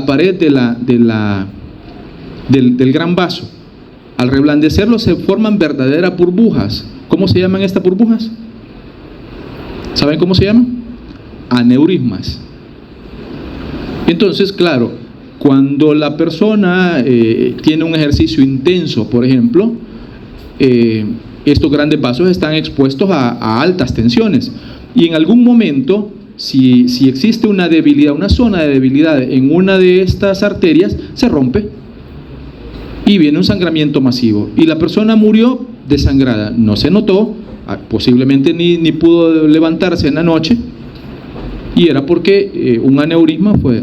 pared del gran vaso. Al reblandecerlo se forman verdaderas burbujas. ¿Cómo se llaman estas burbujas? ¿Saben cómo se llaman? Aneurismas. Entonces, claro, cuando la persona tiene un ejercicio intenso, por ejemplo, estos grandes vasos están expuestos a altas tensiones, y en algún momento, si existe una debilidad, una zona de debilidad en una de estas arterias, se rompe y viene un sangramiento masivo, y la persona murió desangrada. No se notó, posiblemente ni pudo levantarse en la noche, y era porque un aneurisma fue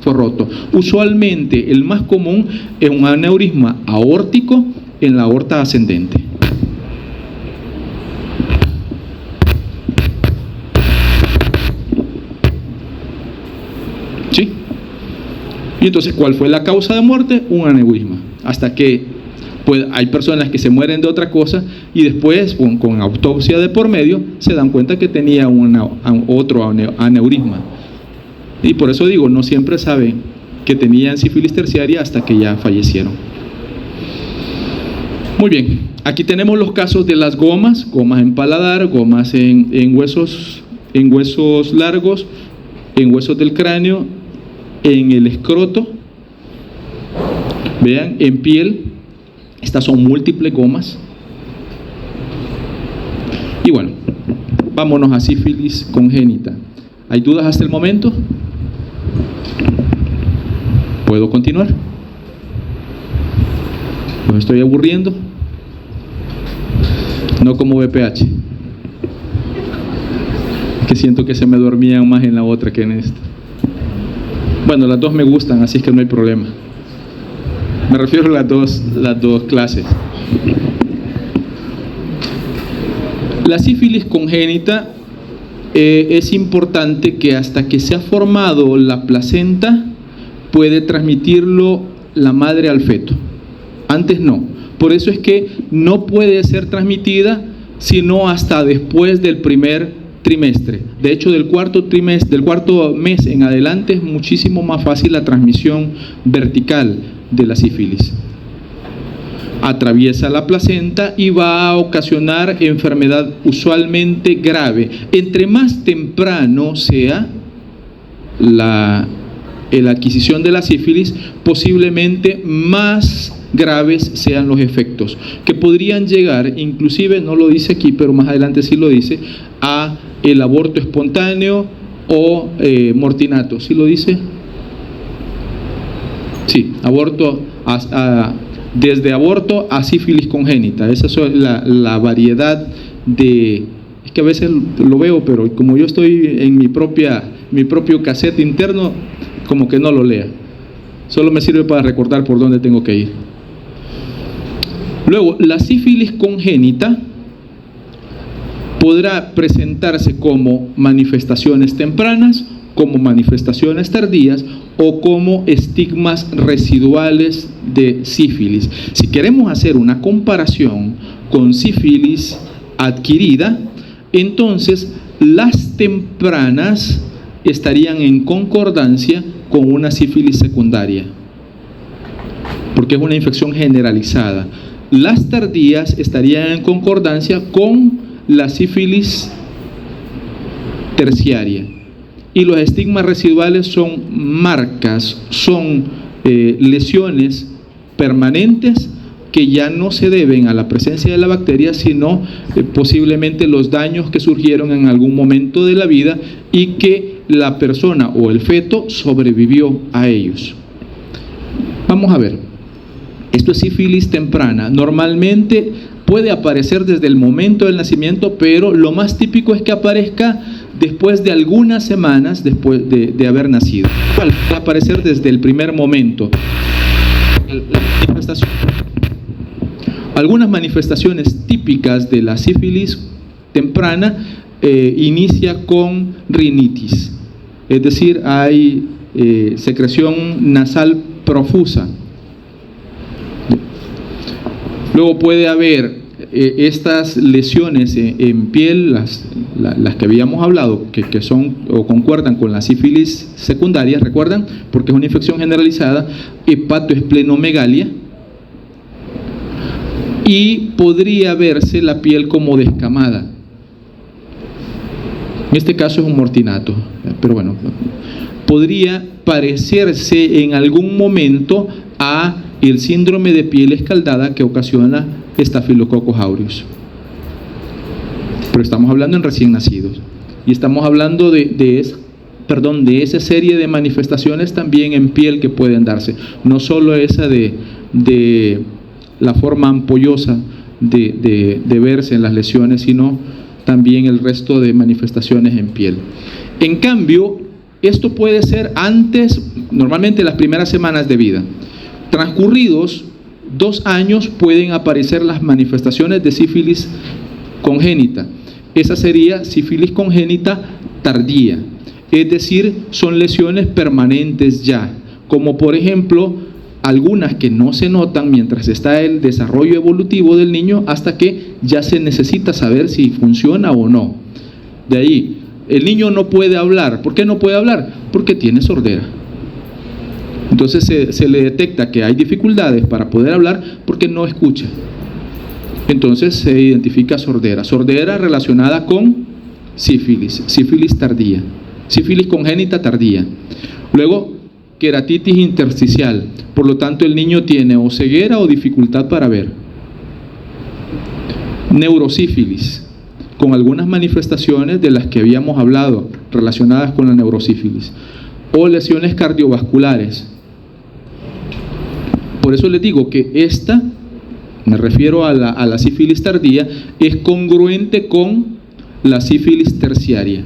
roto. Usualmente el más común es un aneurisma aórtico en la aorta ascendente. ¿Sí? Y entonces, ¿cuál fue la causa de muerte? Un aneurisma. Hasta que pues, hay personas que se mueren de otra cosa y después, con autopsia de por medio, se dan cuenta que tenía otro aneurisma. Y por eso digo, no siempre saben que tenían sífilis terciaria hasta que ya fallecieron. Muy bien, aquí tenemos los casos de las gomas en paladar, gomas en huesos largos, en huesos del cráneo, en el escroto, vean, en piel. Estas son múltiples gomas. Y bueno, vámonos a sífilis congénita. ¿Hay dudas hasta el momento? ¿Puedo continuar? ¿Los estoy aburriendo? No como BPH, que siento que se me dormían más en la otra que en esta. Bueno, las dos me gustan, así es que no hay problema. Me refiero a las dos clases. La sífilis congénita es importante que hasta que se ha formado la placenta puede transmitirlo la madre al feto. Antes no. Por eso es que no puede ser transmitida sino hasta después del primer trimestre. De hecho, del cuarto mes en adelante es muchísimo más fácil la transmisión vertical de la sífilis. Atraviesa la placenta y va a ocasionar enfermedad usualmente grave. Entre más temprano sea la adquisición de la sífilis, posiblemente más graves sean los efectos, que podrían llegar, inclusive, no lo dice aquí, pero más adelante sí lo dice, a el aborto espontáneo o mortinato. ¿Sí lo dice? Sí, aborto desde aborto a sífilis congénita. Esa es la variedad de... Es que a veces lo veo, pero como yo estoy en mi propio cassette interno, como que no lo lea. Solo me sirve para recordar por dónde tengo que ir. Luego, la sífilis congénita podrá presentarse como manifestaciones tempranas, como manifestaciones tardías o como estigmas residuales de sífilis. Si queremos hacer una comparación con sífilis adquirida, entonces las tempranas estarían en concordancia con una sífilis secundaria, porque es una infección generalizada. Las tardías estarían en concordancia con la sífilis terciaria. Y los estigmas residuales son marcas, son lesiones permanentes que ya no se deben a la presencia de la bacteria, sino posiblemente los daños que surgieron en algún momento de la vida y que la persona o el feto sobrevivió a ellos. Vamos a ver, esto es sífilis temprana. Normalmente puede aparecer desde el momento del nacimiento, pero lo más típico es que aparezca después de algunas semanas después de haber nacido. Puede aparecer desde el primer momento. Algunas manifestaciones típicas de la sífilis temprana inicia con rinitis, es decir, hay secreción nasal profusa. Luego puede haber estas lesiones en piel, las que habíamos hablado, que son o concuerdan con la sífilis secundaria, ¿recuerdan? Porque es una infección generalizada, hepatoesplenomegalia, y podría verse la piel como descamada. En este caso es un mortinato, pero bueno, podría parecerse en algún momento a el síndrome de piel escaldada que ocasiona Staphylococcus aureus. Pero estamos hablando en recién nacidos. Y estamos hablando de esa serie de manifestaciones también en piel que pueden darse. No solo esa de la forma ampollosa de verse en las lesiones, sino también el resto de manifestaciones en piel. En cambio, esto puede ser antes, normalmente las primeras semanas de vida. Transcurridos 2 años pueden aparecer las manifestaciones de sífilis congénita. Esa sería sífilis congénita tardía, es decir, son lesiones permanentes ya, como por ejemplo algunas que no se notan mientras está el desarrollo evolutivo del niño hasta que ya se necesita saber si funciona o no. De ahí, el niño no puede hablar. ¿Por qué no puede hablar? Porque tiene sordera. Entonces se le detecta que hay dificultades para poder hablar porque no escucha. Entonces se identifica sordera. Sordera relacionada con sífilis, sífilis tardía, sífilis congénita tardía. Luego, queratitis intersticial. Por lo tanto, el niño tiene o ceguera o dificultad para ver. Neurosífilis, con algunas manifestaciones de las que habíamos hablado relacionadas con la neurosífilis. O lesiones cardiovasculares. Por eso les digo que esta, me refiero a la sífilis tardía, es congruente con la sífilis terciaria,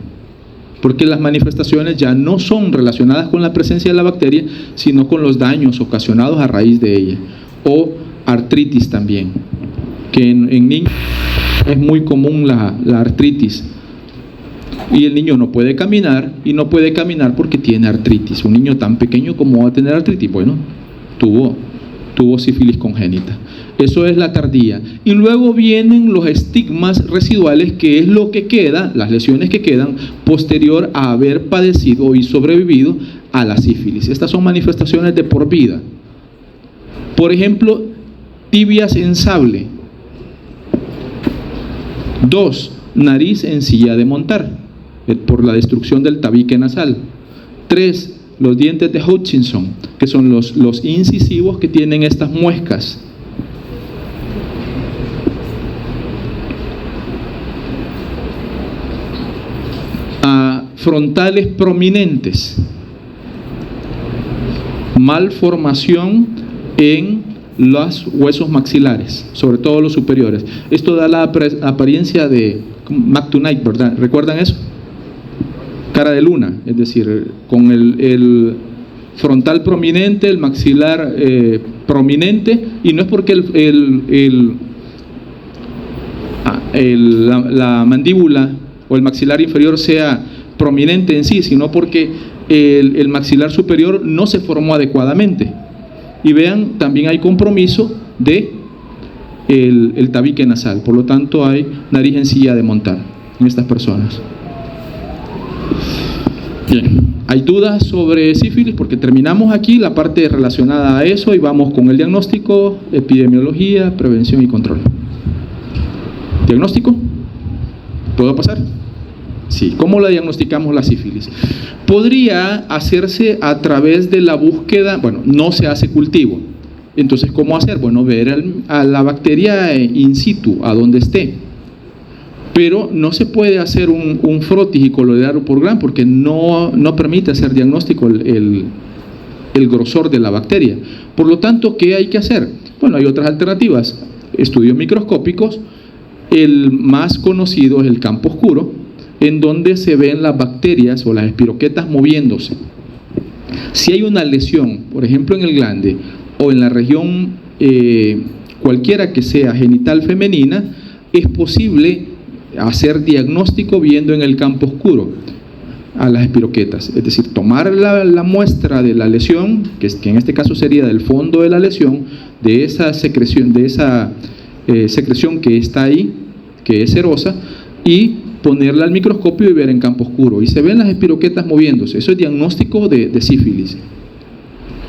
porque las manifestaciones ya no son relacionadas con la presencia de la bacteria, sino con los daños ocasionados a raíz de ella. O artritis también, que en niños es muy común la artritis. Y el niño no puede caminar, y no puede caminar porque tiene artritis. Un niño tan pequeño, ¿cómo va a tener artritis? Bueno, tuvo sífilis congénita. Eso es la tardía. Y luego vienen los estigmas residuales, que es lo que queda, las lesiones que quedan posterior a haber padecido y sobrevivido a la sífilis. Estas son manifestaciones de por vida. Por ejemplo, tibias en sable. 2, nariz en silla de montar, por la destrucción del tabique nasal. 3, los dientes de Hutchinson, que son los incisivos que tienen estas muescas. Frontales prominentes, malformación en los huesos maxilares, sobre todo los superiores. Esto da la apariencia de Mac Tonight, ¿verdad? ¿Recuerdan eso? Cara de luna, es decir, con el frontal prominente, el maxilar prominente, y no es porque la mandíbula o el maxilar inferior sea prominente en sí, sino porque el maxilar superior no se formó adecuadamente. Y vean, también hay compromiso de el tabique nasal, por lo tanto hay nariz en silla de montar en estas personas. Bien, ¿hay dudas sobre sífilis? Porque terminamos aquí la parte relacionada a eso y vamos con el diagnóstico, epidemiología, prevención y control. ¿Diagnóstico? ¿Puedo pasar? Sí. ¿Cómo la diagnosticamos la sífilis? Podría hacerse a través de la búsqueda, bueno, no se hace cultivo. Entonces, ¿cómo hacer? Bueno, ver a la bacteria in situ, a donde esté. Pero no se puede hacer un frotis y colorearlo por gram porque no permite hacer diagnóstico el grosor de la bacteria. Por lo tanto, ¿qué hay que hacer? Bueno, hay otras alternativas. Estudios microscópicos. El más conocido es el campo oscuro, en donde se ven las bacterias o las espiroquetas moviéndose. Si hay una lesión, por ejemplo en el glande o en la región cualquiera que sea genital femenina, es posible hacer diagnóstico viendo en el campo oscuro a las espiroquetas, es decir, tomar la muestra de la lesión, que en este caso sería del fondo de la lesión, de esa secreción, secreción que está ahí, que es serosa, y ponerla al microscopio y ver en campo oscuro, y se ven las espiroquetas moviéndose. Eso es diagnóstico de sífilis.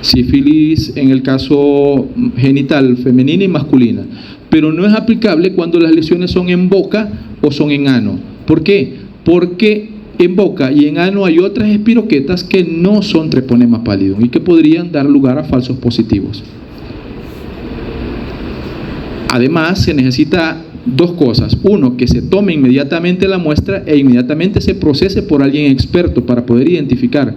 Sífilis en el caso genital femenina y masculina, pero no es aplicable cuando las lesiones son en boca o son en ano. ¿Por qué? Porque en boca y en ano hay otras espiroquetas que no son treponema pallidum y que podrían dar lugar a falsos positivos. Además, se necesita 2 cosas. 1, que se tome inmediatamente la muestra e inmediatamente se procese por alguien experto para poder identificar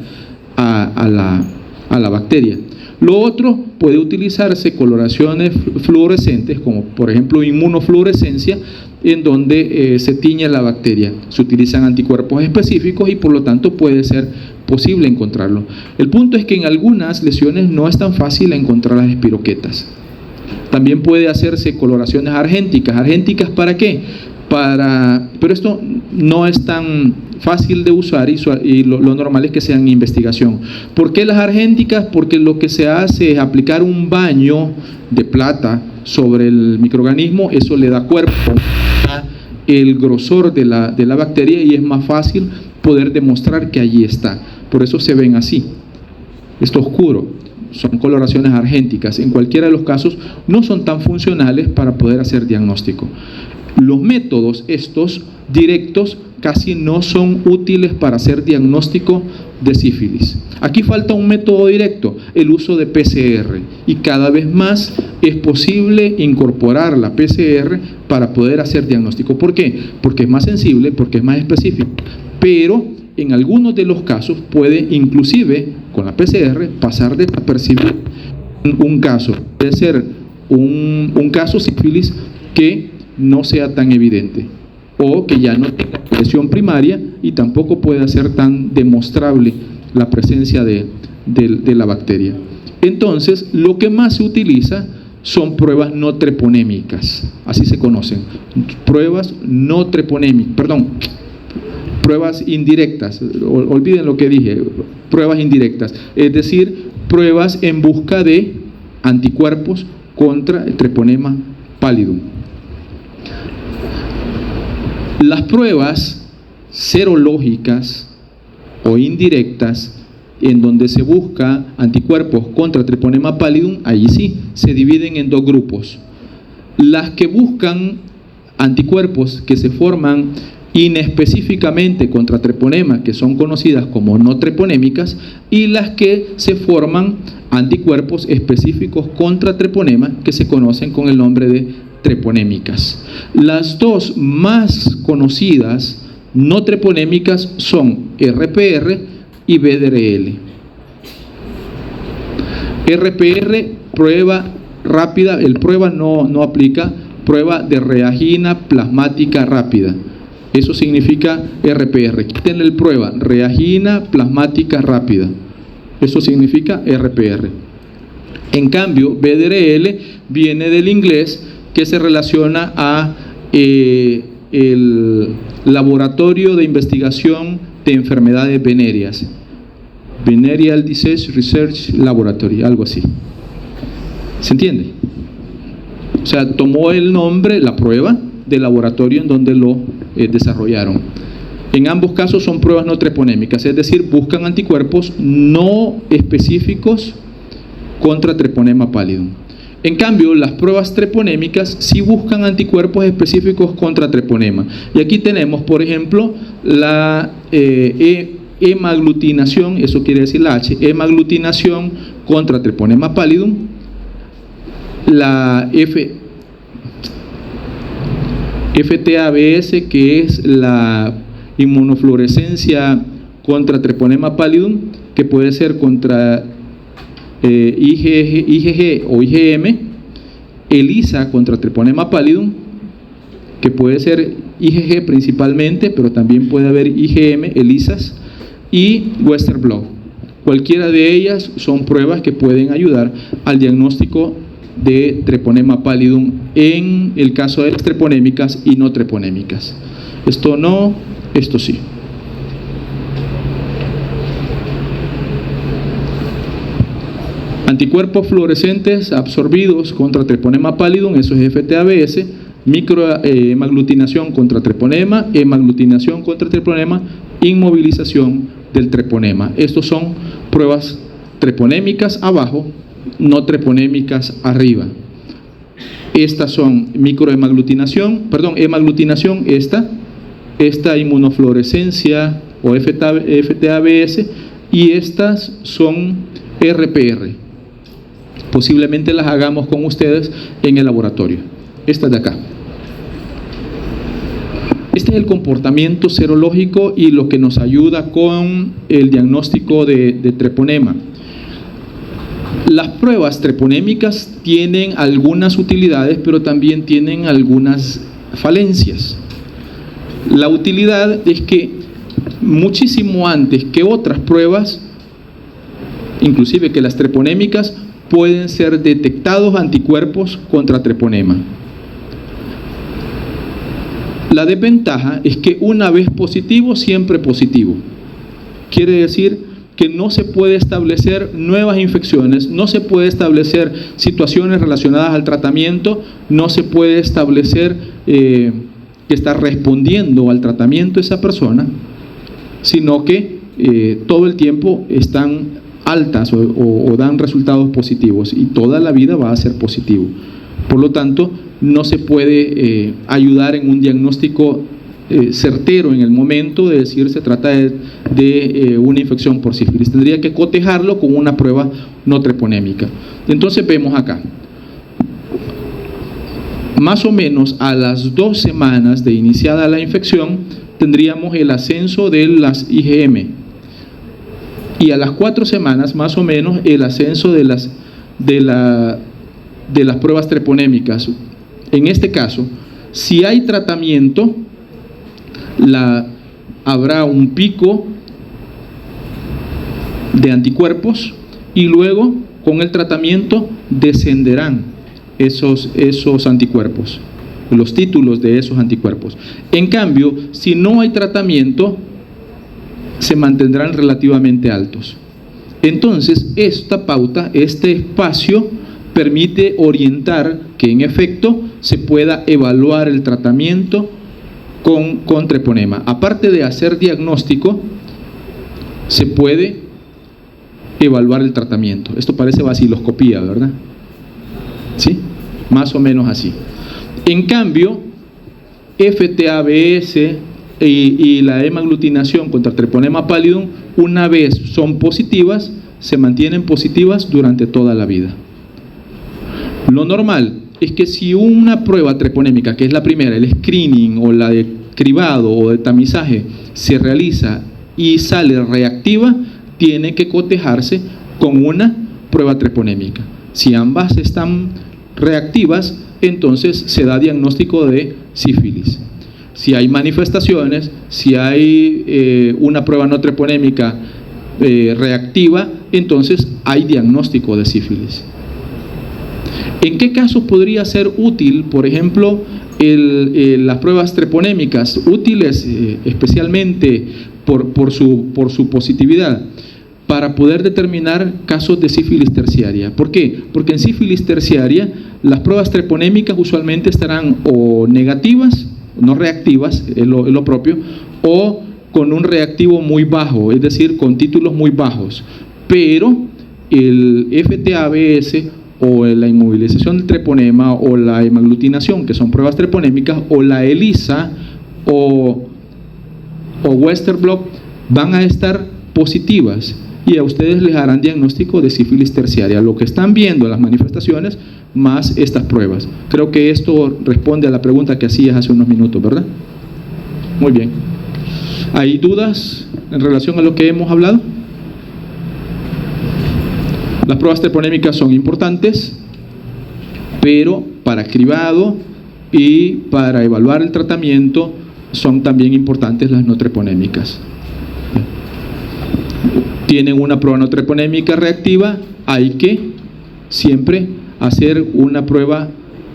a a la bacteria. Lo otro, puede utilizarse coloraciones fluorescentes, como por ejemplo inmunofluorescencia, en donde se tiñe la bacteria. Se utilizan anticuerpos específicos y por lo tanto puede ser posible encontrarlo. El punto es que en algunas lesiones no es tan fácil encontrar las espiroquetas. También puede hacerse coloraciones argénticas. ¿Argénticas para qué? Pero esto no es tan fácil de usar y lo normal es que sean investigación. ¿Por qué las argénticas? Porque lo que se hace es aplicar un baño de plata sobre el microorganismo, eso le da cuerpo, el grosor de la bacteria y es más fácil poder demostrar que allí está. Por eso se ven así. Esto oscuro son coloraciones argénticas. En cualquiera de los casos no son tan funcionales para poder hacer diagnóstico. Los métodos estos directos casi no son útiles para hacer diagnóstico de sífilis. Aquí falta un método directo, el uso de PCR, y cada vez más es posible incorporar la PCR para poder hacer diagnóstico. ¿Por qué? Porque es más sensible, porque es más específico, pero en algunos de los casos puede inclusive con la PCR pasar desapercibido un caso. Puede ser un caso sífilis que no sea tan evidente o que ya no tenga lesión primaria y tampoco pueda ser tan demostrable la presencia de la bacteria. Entonces, lo que más se utiliza son pruebas no treponémicas, así se conocen, pruebas no treponémicas, pruebas indirectas, olviden lo que dije, pruebas indirectas, es decir, pruebas en busca de anticuerpos contra el treponema pallidum. Las pruebas serológicas o indirectas, en donde se busca anticuerpos contra treponema pallidum, allí sí, se dividen en dos grupos. Las que buscan anticuerpos que se forman inespecíficamente contra treponema, que son conocidas como no treponémicas, y las que se forman anticuerpos específicos contra treponema, que se conocen con el nombre de treponémicas. Las dos más conocidas no treponémicas son RPR y VDRL. RPR, prueba rápida, el prueba no aplica, prueba de reagina plasmática rápida. Eso significa RPR. Quítenle el prueba, reagina plasmática rápida. Eso significa RPR. En cambio, VDRL viene del inglés, que se relaciona a el Laboratorio de Investigación de Enfermedades Venéreas, Venereal Disease Research Laboratory, algo así. ¿Se entiende? O sea, tomó el nombre, la prueba, del laboratorio en donde lo desarrollaron. En ambos casos son pruebas no treponémicas, es decir, buscan anticuerpos no específicos contra treponema pallidum. En cambio, las pruebas treponémicas sí buscan anticuerpos específicos contra treponema. Y aquí tenemos, por ejemplo, la hemaglutinación, eso quiere decir la H, hemaglutinación contra treponema pallidum, la FTABS, que es la inmunofluorescencia contra treponema pallidum, que puede ser contra IgG o IgM, ELISA contra treponema pallidum, que puede ser IgG principalmente, pero también puede haber IgM, ELISAs, y Western blot. Cualquiera de ellas son pruebas que pueden ayudar al diagnóstico de treponema pallidum en el caso de las treponémicas y no treponémicas. Esto no, esto sí. Anticuerpos fluorescentes absorbidos contra treponema pallidum, eso es FTABS, microhemaglutinación contra treponema, hemaglutinación contra treponema, inmovilización del treponema. Estos son pruebas treponémicas abajo, no treponémicas arriba. Estas son microhemaglutinación, hemaglutinación, esta inmunofluorescencia o FTABS, y estas son RPR. Posiblemente las hagamos con ustedes en el laboratorio. Estas de acá. Este es el comportamiento serológico y lo que nos ayuda con el diagnóstico de treponema. Las pruebas treponémicas tienen algunas utilidades, pero también tienen algunas falencias. La utilidad es que muchísimo antes que otras pruebas, inclusive que las treponémicas, pueden ser detectados anticuerpos contra treponema. La desventaja es que una vez positivo, siempre positivo. Quiere decir que no se puede establecer nuevas infecciones, no se puede establecer situaciones relacionadas al tratamiento, no se puede establecer que está respondiendo al tratamiento esa persona, sino que todo el tiempo están altas o dan resultados positivos y toda la vida va a ser positivo. Por lo tanto, no se puede ayudar en un diagnóstico certero en el momento de decir se trata de una infección por sífilis. Tendría que cotejarlo con una prueba no treponémica. Entonces vemos acá, más o menos a las 2 semanas de iniciada la infección tendríamos el ascenso de las IgM y a las 4 semanas más o menos el ascenso de las pruebas treponémicas. En este caso, si hay tratamiento, habrá un pico de anticuerpos y luego con el tratamiento descenderán esos anticuerpos, los títulos de esos anticuerpos. En cambio, si no hay tratamiento, se mantendrán relativamente altos. Entonces, esta pauta, este espacio, permite orientar que en efecto se pueda evaluar el tratamiento con treponema. Aparte de hacer diagnóstico, se puede evaluar el tratamiento. Esto parece vaciloscopía, ¿verdad? ¿Sí? Más o menos así. En cambio, FTABS y la hemaglutinación contra treponema pallidum, una vez son positivas, se mantienen positivas durante toda la vida. Lo normal es que si una prueba treponémica, que es la primera, el screening o la de cribado o de tamizaje, se realiza y sale reactiva, tiene que cotejarse con una prueba treponémica. Si ambas están reactivas, entonces se da diagnóstico de sífilis. Si hay manifestaciones, si hay una prueba no treponémica reactiva, entonces hay diagnóstico de sífilis. ¿En qué casos podría ser útil, por ejemplo, las pruebas treponémicas? Útiles especialmente por su positividad, para poder determinar casos de sífilis terciaria. ¿Por qué? Porque en sífilis terciaria las pruebas treponémicas usualmente estarán o negativas, no reactivas, es lo propio, o con un reactivo muy bajo, es decir, con títulos muy bajos. Pero el FTABS o la inmovilización del treponema o la hemaglutinación, que son pruebas treponémicas, o la ELISA o Western blot van a estar positivas y a ustedes les harán diagnóstico de sífilis terciaria, lo que están viendo las manifestaciones más estas pruebas. Creo que esto responde a la pregunta que hacías hace unos minutos, ¿verdad? Muy bien. ¿Hay dudas en relación a lo que hemos hablado? Las pruebas treponémicas son importantes, pero para cribado y para evaluar el tratamiento son también importantes las no treponémicas. Tienen una prueba no treponémica reactiva, hay que siempre hacer una prueba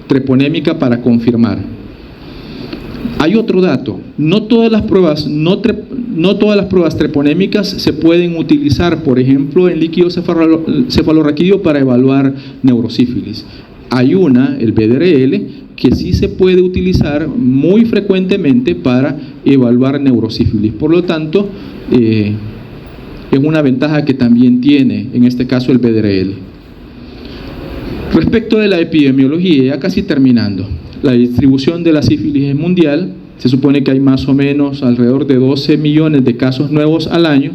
treponémica para confirmar. Hay otro dato, no todas las pruebas treponémicas se pueden utilizar, por ejemplo, en líquido cefalorraquídeo para evaluar neurosífilis. Hay una, el BDRL, que sí se puede utilizar muy frecuentemente para evaluar neurosífilis. Por lo tanto, es una ventaja que también tiene, en este caso, el BDRL. Respecto de la epidemiología, ya casi terminando, la distribución de la sífilis es mundial, se supone que hay más o menos alrededor de 12 millones de casos nuevos al año.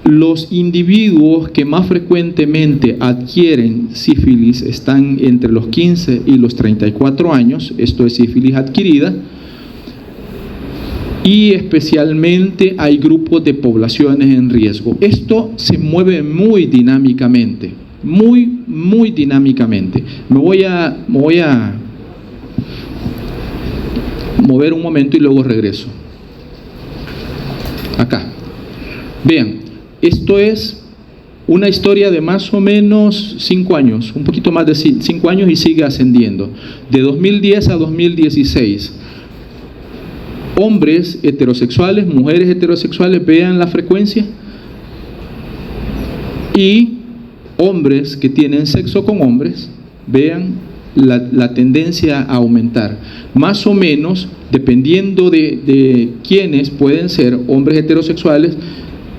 Los individuos que más frecuentemente adquieren sífilis están entre los 15 y los 34 años, esto es sífilis adquirida, y especialmente hay grupos de poblaciones en riesgo. Esto se mueve muy dinámicamente. muy dinámicamente. Me voy a mover un momento y luego regreso. Acá. Vean, esto es una historia de más o menos 5 años, un poquito más de 5 años y sigue ascendiendo. De 2010 a 2016. Hombres heterosexuales, mujeres heterosexuales, vean la frecuencia. Y hombres que tienen sexo con hombres, vean la tendencia a aumentar. Más o menos, dependiendo de quiénes pueden ser hombres heterosexuales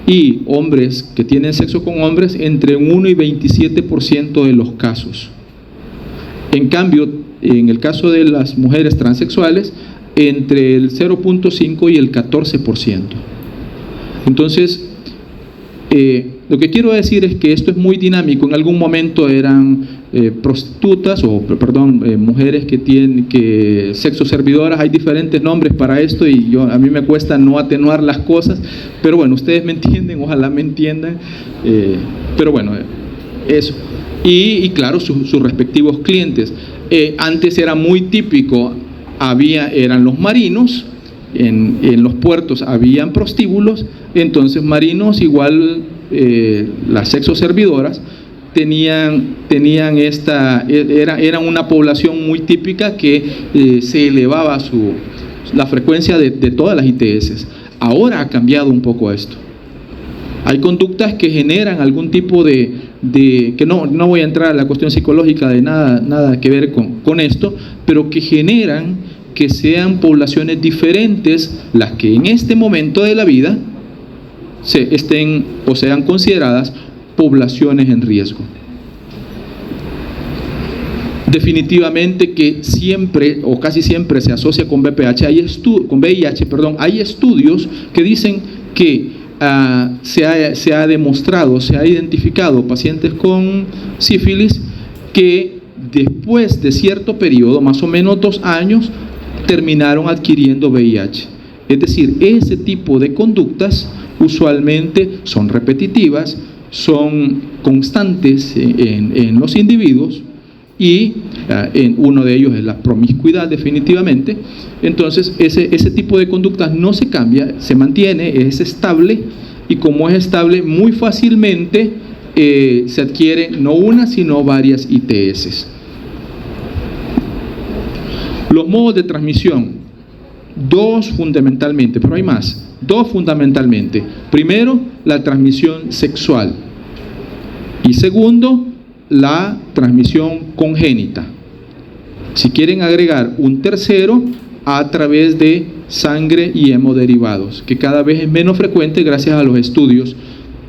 y hombres que tienen sexo con hombres, entre 1 y 27% de los casos. En cambio, en el caso de las mujeres transexuales, entre el 0.5 y el 14%. Entonces, lo que quiero decir es que esto es muy dinámico. En algún momento eran prostitutas mujeres que sexo servidoras. Hay diferentes nombres para esto y a mí me cuesta no atenuar las cosas, pero bueno, ustedes me entienden, ojalá me entiendan, pero bueno, eso. Y claro, sus respectivos clientes. Antes era muy típico, eran los marinos, en los puertos habían prostíbulos, entonces marinos igual, las sexo servidoras eran una población muy típica que se elevaba la frecuencia de todas las ITS. Ahora ha cambiado un poco esto. Hay conductas que generan algún tipo que no voy a entrar a la cuestión psicológica de nada que ver con esto, pero que generan que sean poblaciones diferentes las que en este momento de la vida estén o sean consideradas poblaciones en riesgo. Definitivamente que siempre o casi siempre se asocia con VIH. Hay estudios que dicen que se ha demostrado, se ha identificado pacientes con sífilis que después de cierto periodo, más o menos 2 años, terminaron adquiriendo VIH. Es decir, ese tipo de conductas usualmente son repetitivas, son constantes en los individuos y uno de ellos es la promiscuidad, definitivamente. Entonces ese tipo de conductas no se cambia, se mantiene, es estable, y como es estable, muy fácilmente se adquieren no una sino varias ITS. Los modos de transmisión, 2 fundamentalmente, pero hay más, 2 fundamentalmente. Primero, la transmisión sexual, y segundo, la transmisión congénita. Si quieren agregar un tercero, a través de sangre y hemoderivados, que cada vez es menos frecuente gracias a los estudios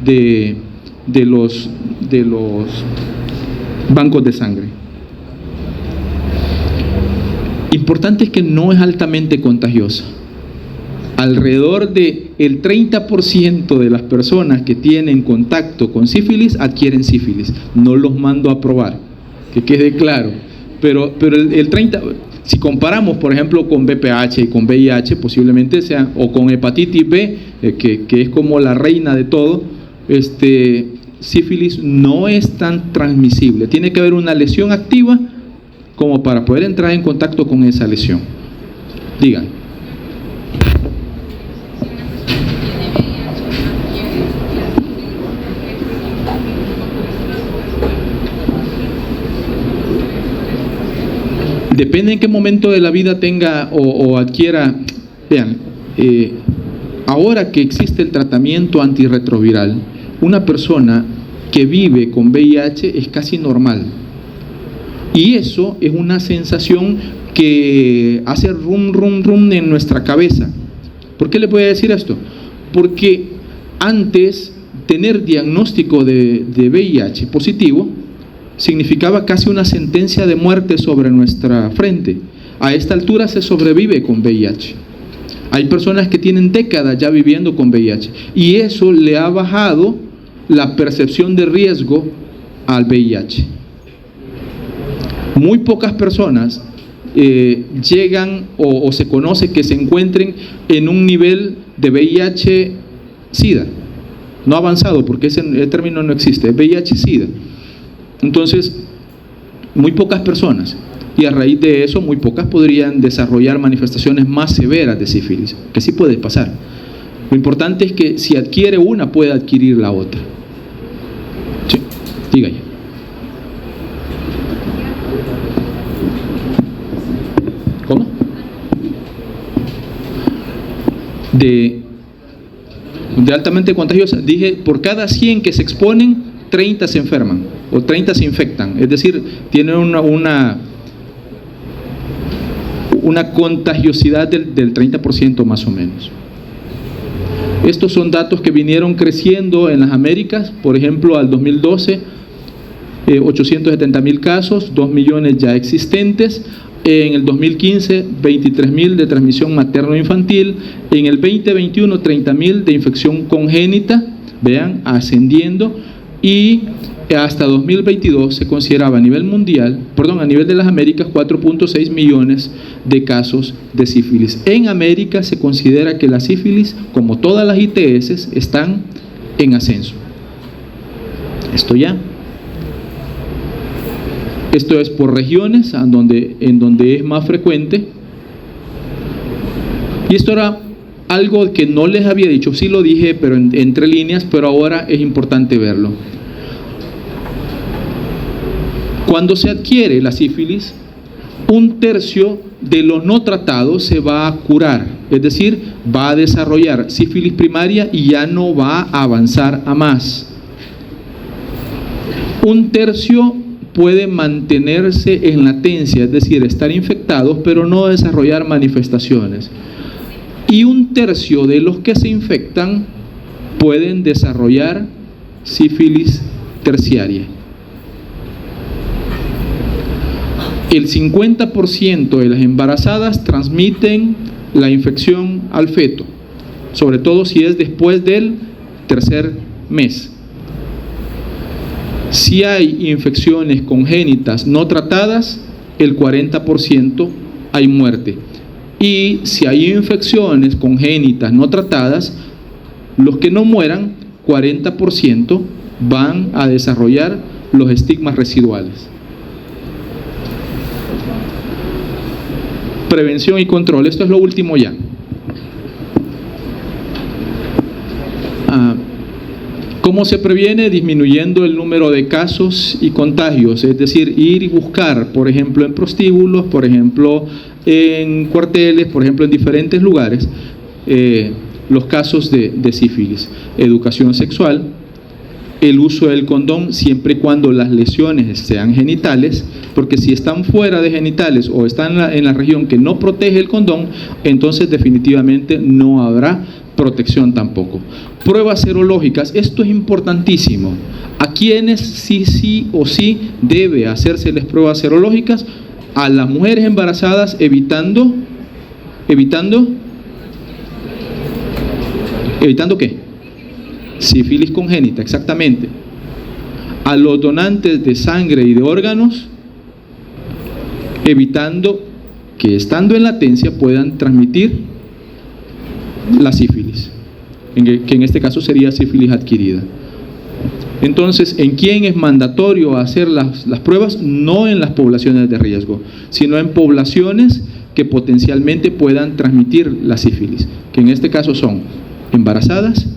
de los bancos de sangre. Importante es que no es altamente contagiosa. Alrededor del 30% de las personas que tienen contacto con sífilis adquieren sífilis. No los mando a probar, que quede claro. Pero el 30%, si comparamos, por ejemplo, con VPH y con VIH, posiblemente sea, o con hepatitis B, que es como la reina de todo, sífilis no es tan transmisible. Tiene que haber una lesión activa como para poder entrar en contacto con esa lesión. Digan. Depende en qué momento de la vida tenga o adquiera. Vean, ahora que existe el tratamiento antirretroviral, una persona que vive con VIH es casi normal. Y eso es una sensación que hace rum, rum, rum en nuestra cabeza. ¿Por qué le voy a decir esto? Porque antes tener diagnóstico de VIH positivo significaba casi una sentencia de muerte sobre nuestra frente. A esta altura se sobrevive con VIH. Hay personas que tienen décadas ya viviendo con VIH y eso le ha bajado la percepción de riesgo al VIH. Muy pocas personas llegan o se conoce que se encuentren en un nivel de VIH-Sida. No avanzado, porque ese término no existe, es VIH-Sida. Entonces, muy pocas personas, y a raíz de eso muy pocas podrían desarrollar manifestaciones más severas de sífilis, que sí puede pasar. Lo importante es que si adquiere una, pueda adquirir la otra. Sí, diga ya. ¿Cómo? De altamente contagiosa, dije, por cada 100 que se exponen, 30 se enferman o 30 se infectan, es decir, tienen una contagiosidad del 30% más o menos. Estos son datos que vinieron creciendo en las Américas. Por ejemplo, al 2012, 870,000 casos, 2 millones ya existentes. En el 2015, 23,000 de transmisión materno-infantil. En el 2021, 30,000 de infección congénita, vean, ascendiendo. Y hasta 2022 se consideraba a nivel mundial, a nivel de las Américas, 4.6 millones de casos de sífilis. En América se considera que la sífilis, como todas las ITS, están en ascenso. Esto es por regiones, en donde es más frecuente. Y esto era algo que no les había dicho, sí lo dije, pero entre líneas, pero ahora es importante verlo. Cuando se adquiere la sífilis, 1/3 de los no tratados se va a curar, es decir, va a desarrollar sífilis primaria y ya no va a avanzar a más. 1/3 puede mantenerse en latencia, es decir, estar infectados, pero no desarrollar manifestaciones. Y 1/3 de los que se infectan pueden desarrollar sífilis terciaria. El 50% de las embarazadas transmiten la infección al feto, sobre todo si es después del 3er mes. Si hay infecciones congénitas no tratadas, el 40% hay muerte. Y si hay infecciones congénitas no tratadas, los que no mueran, 40% van a desarrollar los estigmas residuales. Prevención y control, esto es lo último ya. ¿Cómo se previene? Disminuyendo el número de casos y contagios, es decir, ir y buscar, por ejemplo, en prostíbulos, por ejemplo, en cuarteles, por ejemplo, en diferentes lugares, los casos de sífilis. Educación sexual, el uso del condón siempre y cuando las lesiones sean genitales, porque si están fuera de genitales o están en la región que no protege el condón, entonces definitivamente no habrá protección tampoco. Pruebas serológicas, esto es importantísimo. ¿A quienes sí o sí debe hacérseles pruebas serológicas? A las mujeres embarazadas, evitando ¿qué? Sífilis congénita, exactamente. A los donantes de sangre y de órganos, evitando que estando en latencia puedan transmitir la sífilis, que en este caso sería sífilis adquirida. Entonces, ¿en quién es mandatorio hacer las pruebas? No en las poblaciones de riesgo, sino en poblaciones que potencialmente puedan transmitir la sífilis, que en este caso son embarazadas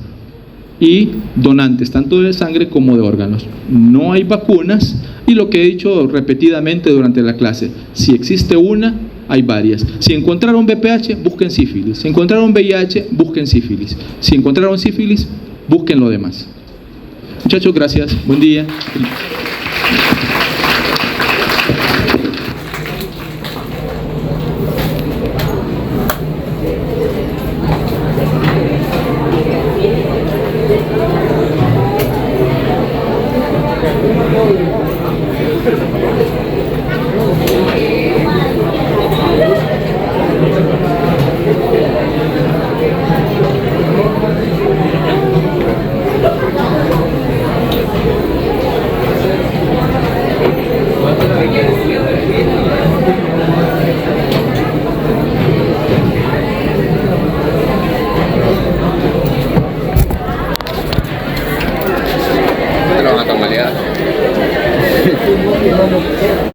y donantes tanto de sangre como de órganos. No hay vacunas, y lo que he dicho repetidamente durante la clase, si existe una, hay varias. Si encontraron VPH, busquen sífilis. Si encontraron VIH, busquen sífilis. Si encontraron sífilis, busquen lo demás. Muchachos, gracias. Buen día.